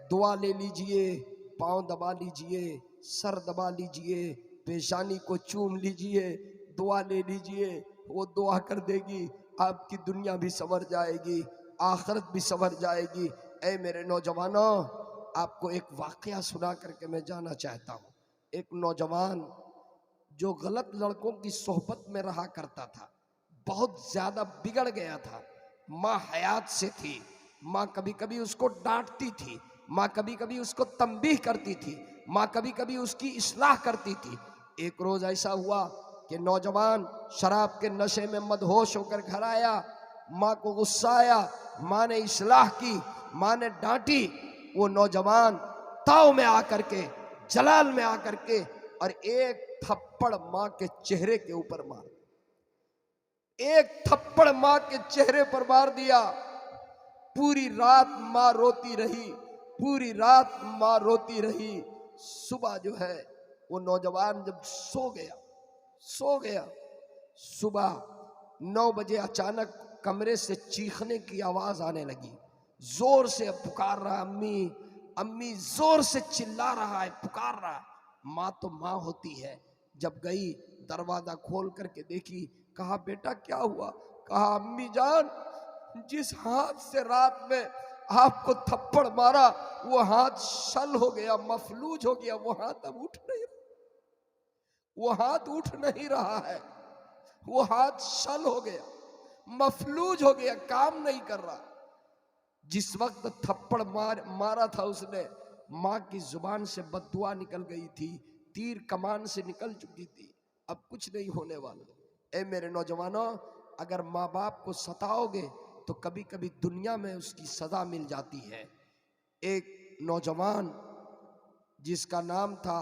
[SPEAKER 2] दुआ ले लीजिए, पाँव दबा लीजिए, सर दबा लीजिए, पेशानी को चूम लीजिए, दुआ ले लीजिए, वो दुआ कर देगी, आपकी दुनिया भी संवर जाएगी, आखिरत भी संवर जाएगी। ऐ मेरे नौजवानों, आपको एक वाकया सुना करके मैं जाना चाहता हूँ। एक नौजवान जो गलत लड़कों की सोहबत में रहा करता था, बहुत ज़्यादा बिगड़ गया था। माँ हयात से थी, माँ कभी कभी उसको डांटती थी, माँ कभी कभी उसको तंबीह करती थी, माँ कभी कभी उसकी इस्लाह करती थी। एक रोज ऐसा हुआ कि नौजवान शराब के नशे में मदहोश होकर घर आया। माँ को गुस्सा आया, माँ ने इस्लाह की, माँ ने डांटी। वो नौजवान ताव में आकर के, जलाल में आकर के और एक थप्पड़ माँ के चेहरे के ऊपर मार, एक थप्पड़ माँ के चेहरे पर मार दिया। पूरी रात माँ रोती रही, पूरी रात माँ रोती रही। सुबह जो है वो नौजवान जब सो गया, सुबह 9 बजे अचानक कमरे से चीखने की आवाज आने लगी। जोर से पुकार रहा, अम्मी अम्मी, जोर से चिल्ला रहा है, पुकार रहा है। माँ तो माँ होती है। जब गई, दरवाजा खोल करके देखी, कहा बेटा क्या हुआ? कहा अम्मी जान, जिस हाथ से रात में आपको थप्पड़ मारा वो हाथ शल हो गया, मफलूज हो गया। वो हाथ अब उठ नहीं, वो हाथ उठ नहीं रहा है, वो हाथ शल हो गया, मफलूज हो गया, काम नहीं कर रहा। जिस वक्त थप्पड़ मारा था उसने, माँ की जुबान से बद्दुआ निकल गई थी, तीर कमान से निकल चुकी थी, अब कुछ नहीं होने वाला। ए मेरे नौजवानों, अगर माँ बाप को सताओगे तो कभी कभी दुनिया में उसकी सजा मिल जाती है। एक नौजवान जिसका नाम था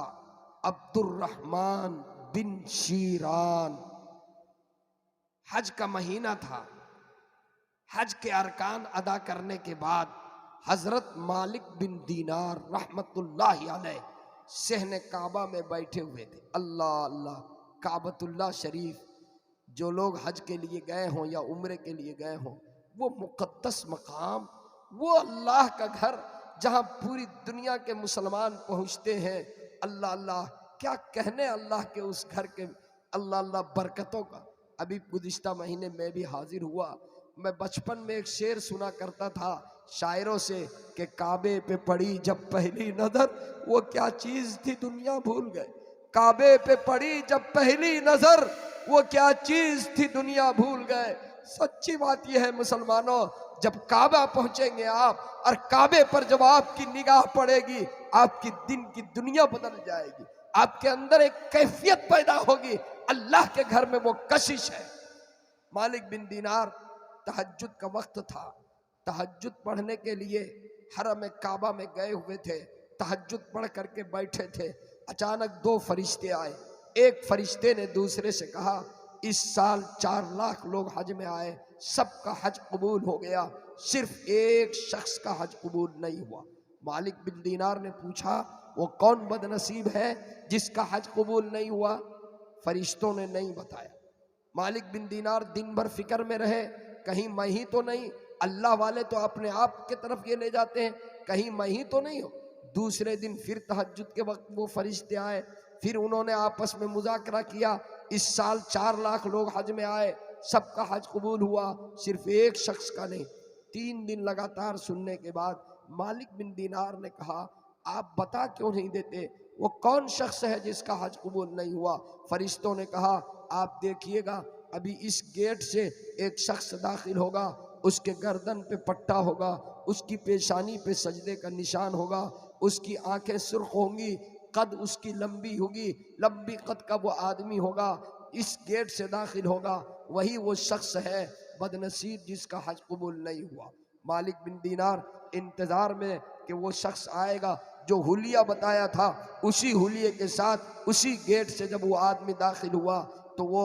[SPEAKER 2] अब्दुर्रहमान बिन शीरान, हज का महीना था। हज के अरकान अदा करने के बाद हजरत मालिक बिन दीनार रहमतुल्लाहि अलैह सहने काबा में बैठे हुए थे। अल्लाह अल्लाह, काबतुल्लाह शरीफ, जो लोग हज के लिए गए हों या उम्रे के लिए गए हों, वो मुक़द्दस मकाम, वो अल्लाह का घर जहाँ पूरी दुनिया के मुसलमान पहुँचते हैं। अल्लाह अल्लाह, क्या कहने अल्लाह के उस घर के अल्लाह अल्लाह बरकतों का। अभी गुज़िश्ता महीने में भी हाजिर हुआ। मैं बचपन में एक शेर सुना करता था शायरों से कि काबे पे पड़ी जब पहली नजर, वो क्या चीज थी दुनिया भूल गए। काबे पे पड़ी जब पहली नजर, वो क्या चीज थी दुनिया भूल गए। सच्ची बात यह है मुसलमानों, जब काबा पहुंचेंगे आप और काबे पर जब आपकी निगाह पड़ेगी, आपकी दिन की दुनिया बदल जाएगी। आपके अंदर एक कैफियत पैदा होगी, अल्लाह के घर में वो कशिश है। मालिक बिन दीनार, तहज्जुद का वक्त था, तहज्जुद पढ़ने के लिए हरम काबा में गए हुए थे। तहज्जुद पढ़ करके बैठे थे, अचानक 2 फरिश्ते आए। एक फरिश्ते ने दूसरे से कहा, इस साल 4 लाख लोग हज में आए, सबका हज कबूल हो गया, सिर्फ एक शख्स का हज कबूल नहीं हुआ। मालिक बिन दीनार ने पूछा, वो कौन बदनसीब है जिसका हज कबूल नहीं हुआ? फरिश्तों ने नहीं बताया। मालिक बिन दीनार दिन भर फिक्र में रहे, कहीं मैं ही तो नहीं। अल्लाह वाले तो अपने आप के तरफ ये ले जाते हैं, कहीं मैं ही तो नहीं हो। दूसरे दिन फिर तहज्जुद के वक्त वो फरिश्ते आए, फिर उन्होंने आपस में मुज़ाकरा किया, इस साल 4 लाख लोग हज में आए, सबका हज कबूल हुआ, सिर्फ एक शख्स का नहीं। 3 दिन लगातार सुनने के बाद मालिक बिन दीनार ने कहा, आप बता क्यों नहीं देते, वो कौन शख्स है जिसका हज कबूल नहीं हुआ? फरिश्तों ने कहा, आप देखिएगा, अभी इस गेट से एक शख्स दाखिल होगा, उसके गर्दन पे पट्टा होगा, उसकी पेशानी पे सजदे का निशान होगा, उसकी आंखें सुर्ख होंगी, कद उसकी लंबी होगी, लंबी कद का वो आदमी होगा, इस गेट से दाखिल होगा, वही वो शख्स है बदनसीब जिसका हज कबूल नहीं हुआ। मालिक बिन दीनार इंतजार में कि वो शख्स आएगा, जो हुलिया बताया था उसी हुलिये के साथ उसी गेट से जब वो आदमी दाखिल हुआ तो वो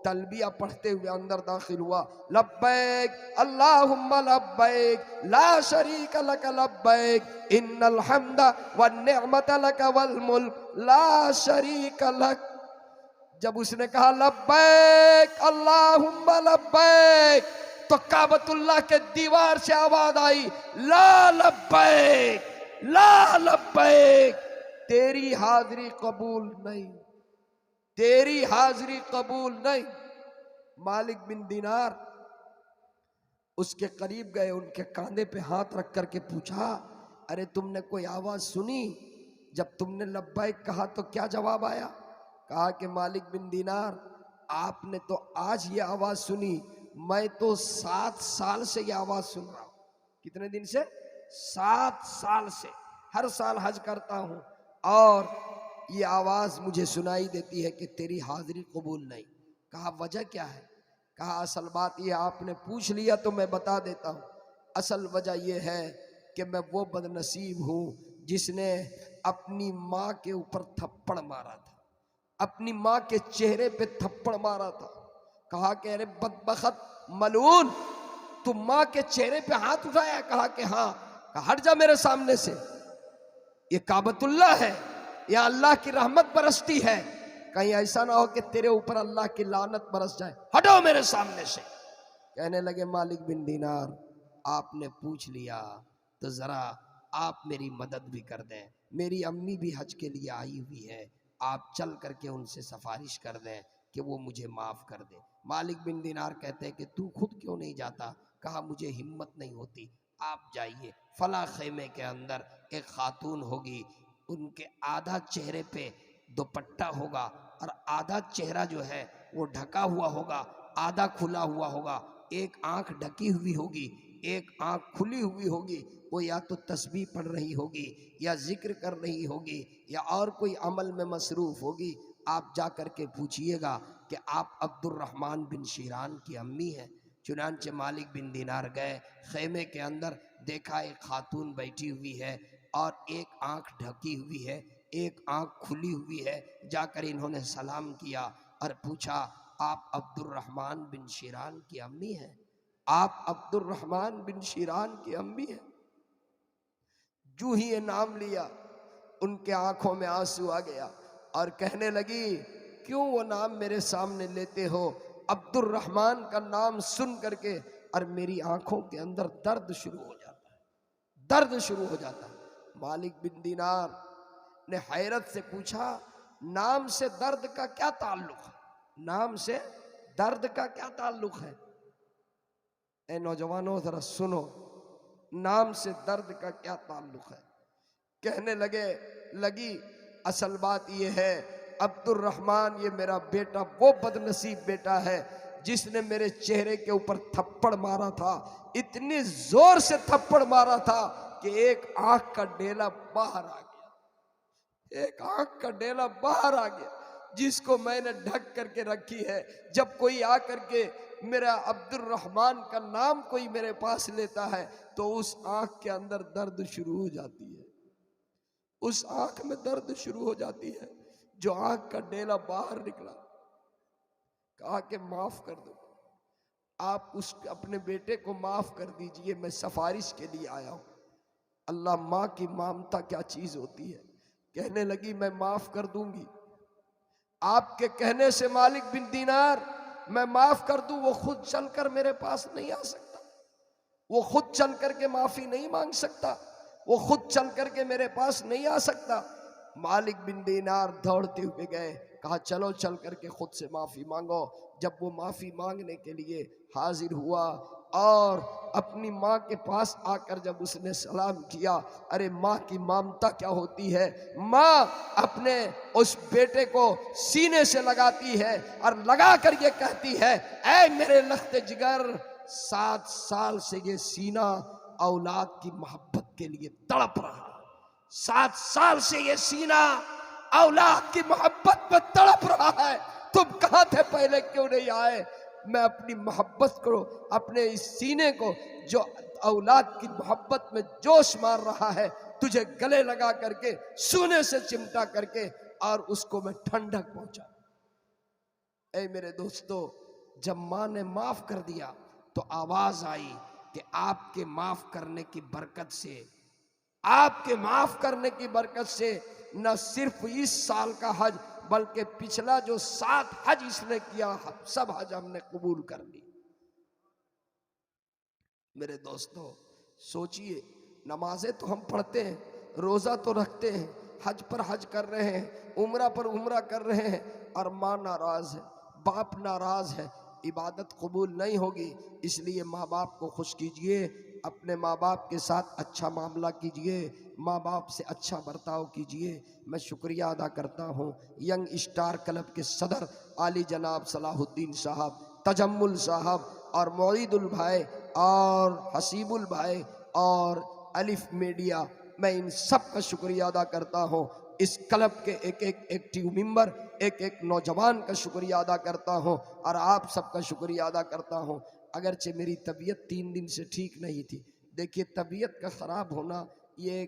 [SPEAKER 2] तलबिया पढ़ते हुए अंदर दाखिल हुआ, लब्बैक अल्लाहुम्मा लब्बैक ला शरीक लक लब्बैक इन्नल हम्दा वन निअमत लक वल मुल्क ला शरीक लक। जब उसने कहा लब्बैक अल्लाहुम्मा लब्बैक, तो काबतुल्लाह के दीवार से आवाज आई, ला लब्बैक ला लब्बैक, तेरी हाजिरी कबूल नहीं, तेरी हाजिरी कबूल नहीं। मालिक बिन दीनार उसके करीब गए, उनके कांधे पे हाथ रख करके पूछा, अरे तुमने कोई आवाज सुनी? जब तुमने लब्बैक कहा तो क्या जवाब आया? कहा कि मालिक बिन दीनार, आपने तो आज ये आवाज सुनी, मैं तो 7 साल से ये आवाज सुन रहा हूं। कितने दिन से? 7 साल से। हर साल हज करता हूँ और ये आवाज़ मुझे सुनाई देती है कि तेरी हाजिरी कबूल नहीं। कहा वजह क्या है? कहा असल बात ये आपने पूछ लिया तो मैं बता देता हूँ। असल वजह यह है कि मैं वो बदनसीब हूँ जिसने अपनी माँ के ऊपर थप्पड़ मारा था, अपनी माँ के चेहरे पे थप्पड़ मारा था। कहा कि अरे बदबख्त मलून, तू माँ के चेहरे पे हाथ उठाया? कहा कि हाँ। कहा हट जा मेरे सामने से, ये काबतुल्लाह है, या अल्लाह की रहमत बरसती है, कहीं ऐसा ना हो कि तेरे ऊपर अल्लाह की लानत बरस जाए, हटो मेरे सामने से। कहने लगे मालिक बिन दीनार, आपने पूछ लिया तो जरा आप मेरी मदद भी कर दें, मेरी अम्मी भी हज के लिए आई हुई है, आप चल करके उनसे सिफारिश कर दें कि वो मुझे माफ कर दे। मालिक बिन दीनार कहते हैं कि तू खुद क्यों नहीं जाता? कहा मुझे हिम्मत नहीं होती, आप जाइए। फला खेमे के अंदर एक खातून होगी, उनके आधा चेहरे पे दुपट्टा होगा और आधा चेहरा जो है वो ढका हुआ होगा, आधा खुला हुआ होगा, एक आंख ढकी हुई होगी, एक आंख खुली हुई होगी। वो या तो तस्बीह पढ़ रही होगी या जिक्र कर रही होगी या और कोई अमल में मसरूफ होगी। आप जा कर के पूछिएगा कि आप अब्दुर्रहमान बिन शीरान की अम्मी हैं। चुनांचे मालिक बिन दीनार गए, खेमे के अंदर देखा एक खातून बैठी हुई है और एक आंख ढकी हुई है, एक आंख खुली हुई है। जाकर इन्होंने सलाम किया और पूछा आप अब्दुर्रहमान बिन शीरान की अम्मी हैं? आप अब्दुर्रहमान बिन शीरान की अम्मी हैं? जू ही ये नाम लिया, उनके आंखों में आंसू आ गया और कहने लगी क्यों वो नाम मेरे सामने लेते हो? अब्दुर्रहमान का नाम सुन करके और मेरी आंखों के अंदर दर्द शुरू हो जाता है, दर्द शुरू हो जाता है। मालिक बिन दीनार ने हैरत से पूछा नाम से दर्द का क्या ताल्लुक है? नाम से दर्द का क्या ताल्लुक है? ए नौजवानों जरा सुनो, नाम से दर्द का क्या ताल्लुक है? कहने लगी असल बात यह है अब्दुर्रहमान ये मेरा बेटा वो बदनसीब बेटा है जिसने मेरे चेहरे के ऊपर थप्पड़ मारा था, इतनी जोर से थप्पड़ मारा था कि एक आंख का डेला बाहर आ गया, एक आंख का डेला बाहर आ गया जिसको मैंने ढक करके रखी है। जब कोई आकर के मेरा अब्दुर्रहमान का नाम कोई मेरे पास लेता है तो उस आंख के अंदर दर्द शुरू हो जाती है, उस आंख में दर्द शुरू हो जाती है। जो आंख का डेला बाहर निकला, कहा कि माफ कर दो, आप उस अपने बेटे को माफ कर दीजिए, मैं सिफारिश के लिए आया हूं। अल्लाह माँ की ममता क्या चीज होती है। कहने लगी मैं माफ कर दूंगी, आपके कहने से मालिक बिन दीनार मैं माफ कर दूं। वो खुद चलकर मेरे पास नहीं आ सकता, वो खुद चल करके माफी नहीं मांग सकता, वो खुद चल करके मेरे पास नहीं आ सकता। मालिक बिन दीनार दौड़ते हुए गए, कहा चलो चल करके खुद से माफी मांगो। जब वो माफी मांगने के लिए हाजिर हुआ और अपनी माँ के पास आकर जब उसने सलाम किया, अरे माँ की ममता क्या होती है। माँ अपने उस बेटे को सीने से लगाती है और लगा कर ये कहती है ऐ मेरे लख्ते जिगर, 7 साल से ये सीना औलाद की मोहब्बत के लिए तड़प रहा, 7 साल से ये सीना औलाद की मोहब्बत में तड़प रहा है। तुम कहां थे पहले, क्यों नहीं आए? मैं अपनी मोहब्बत को, अपने इस सीने को जो औलाद की मोहब्बत में जोश मार रहा है, तुझे गले लगा करके सूने से चिमटा करके और उसको मैं ठंडक पहुंचा। ऐ मेरे दोस्तों, जब मां ने माफ कर दिया तो आवाज आई कि आपके माफ करने की बरकत से, आपके माफ करने की बरकत से न सिर्फ इस साल का हज बल्कि पिछला जो 7 हज इसने किया, सब हज हमने कबूल कर ली। मेरे दोस्तों सोचिए, नमाजें तो हम पढ़ते हैं, रोजा तो रखते हैं, हज पर हज कर रहे हैं, उम्रा पर उम्रा कर रहे हैं और माँ नाराज है, बाप नाराज है, इबादत कबूल नहीं होगी। इसलिए माँ बाप को खुश कीजिए, अपने माँ बाप के साथ अच्छा मामला कीजिए, माँ बाप से अच्छा बर्ताव कीजिए। मैं शुक्रिया अदा करता हूँ यंग स्टार क्लब के सदर आली जनाब सलाहुद्दीन साहब, तजम्मुल साहब और मौईदुल भाई और हसीबुल भाई और अलिफ मीडिया मैं इन सब का शुक्रिया अदा करता हूँ। इस क्लब के एक एक एक्टिव मेंबर, एक एक नौजवान का शुक्रिया अदा करता हूँ और आप सबका शुक्रिया अदा करता हूँ। अगरचे मेरी तबीयत 3 दिन से ठीक नहीं थी। देखिए, तबीयत का ख़राब होना ये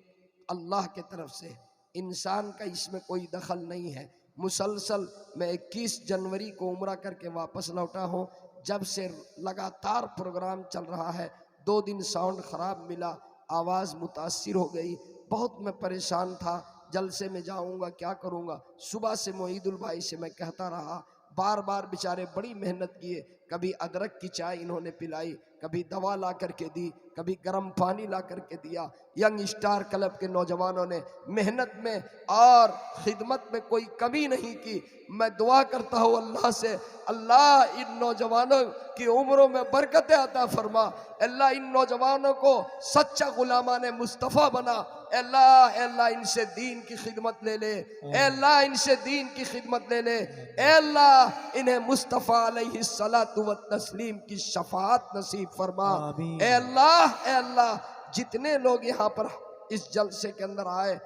[SPEAKER 2] अल्लाह के तरफ से, इंसान का इसमें कोई दखल नहीं है। मुसलसल मैं 21 जनवरी को उम्रा करके वापस लौटा हूँ। जब से लगातार प्रोग्राम चल रहा है, 2 दिन साउंड ख़राब मिला, आवाज़ मुतासिर हो गई, बहुत मैं परेशान था। जलसे में जाऊंगा क्या करूंगा। सुबह से मोईदुल भाई से मैं कहता रहा, बार बार बेचारे बड़ी मेहनत किए। कभी अदरक की चाय इन्होंने पिलाई, कभी दवा ला करके दी, कभी गर्म पानी ला करके दिया। यंग स्टार क्लब के नौजवानों ने मेहनत में और खिदमत में कोई कमी नहीं की। मैं दुआ करता हूँ अल्लाह से, अल्लाह इन नौजवानों की उम्रों में बरकत अता फरमा। अल्लाह इन नौजवानों को सच्चा गुलामान मुस्तफ़ा बना। अल्लाह अल्लाह इनसे दीन की खिदमत ले ले, अल्लाह इनसे दीन की खिदमत ले ले। अल्लाह इन्हें मुस्तफ़ा अलैहिस्सलातु व तस्लीम की शफाअत नसीब फरमा। अल्लाह जितने लोग यहाँ पर इस जलसे के अंदर आए,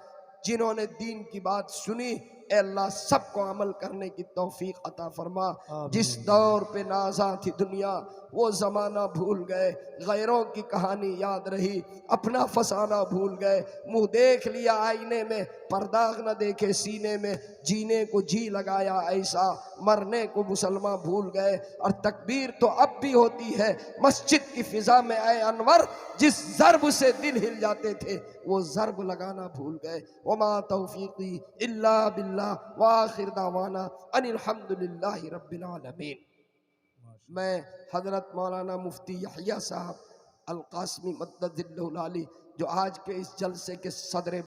[SPEAKER 2] जिन्होंने दीन की बात सुनी, अल्लाह सबको अमल करने की तौफीक अता फरमा। जिस दौर पे नाज़ा थी दुनिया, वो ज़माना भूल गए, गैरों की कहानी याद रही, अपना फसाना भूल गए। मुंह देख लिया आईने में, पर्दाग न देखे सीने में, जीने को जी लगाया ऐसा, मरने को मुसलमान भूल गए। और तकबीर तो अब भी होती है मस्जिद की फिजा में, ऐ अनवर जिस ज़र्ब से दिल हिल जाते थे, वो ज़र्ब लगाना भूल गए। वमा तौफीकी इल्ला बिल्लाह व आखिर दावाना अनिल हम्दुलिल्लाहि रब्बिल आलमीन। मैं हजरत मौलाना मुफ्ती यहया साहब अल कासमी मद्ददिल्लहु आली, जो आज के इस जलसे के सदर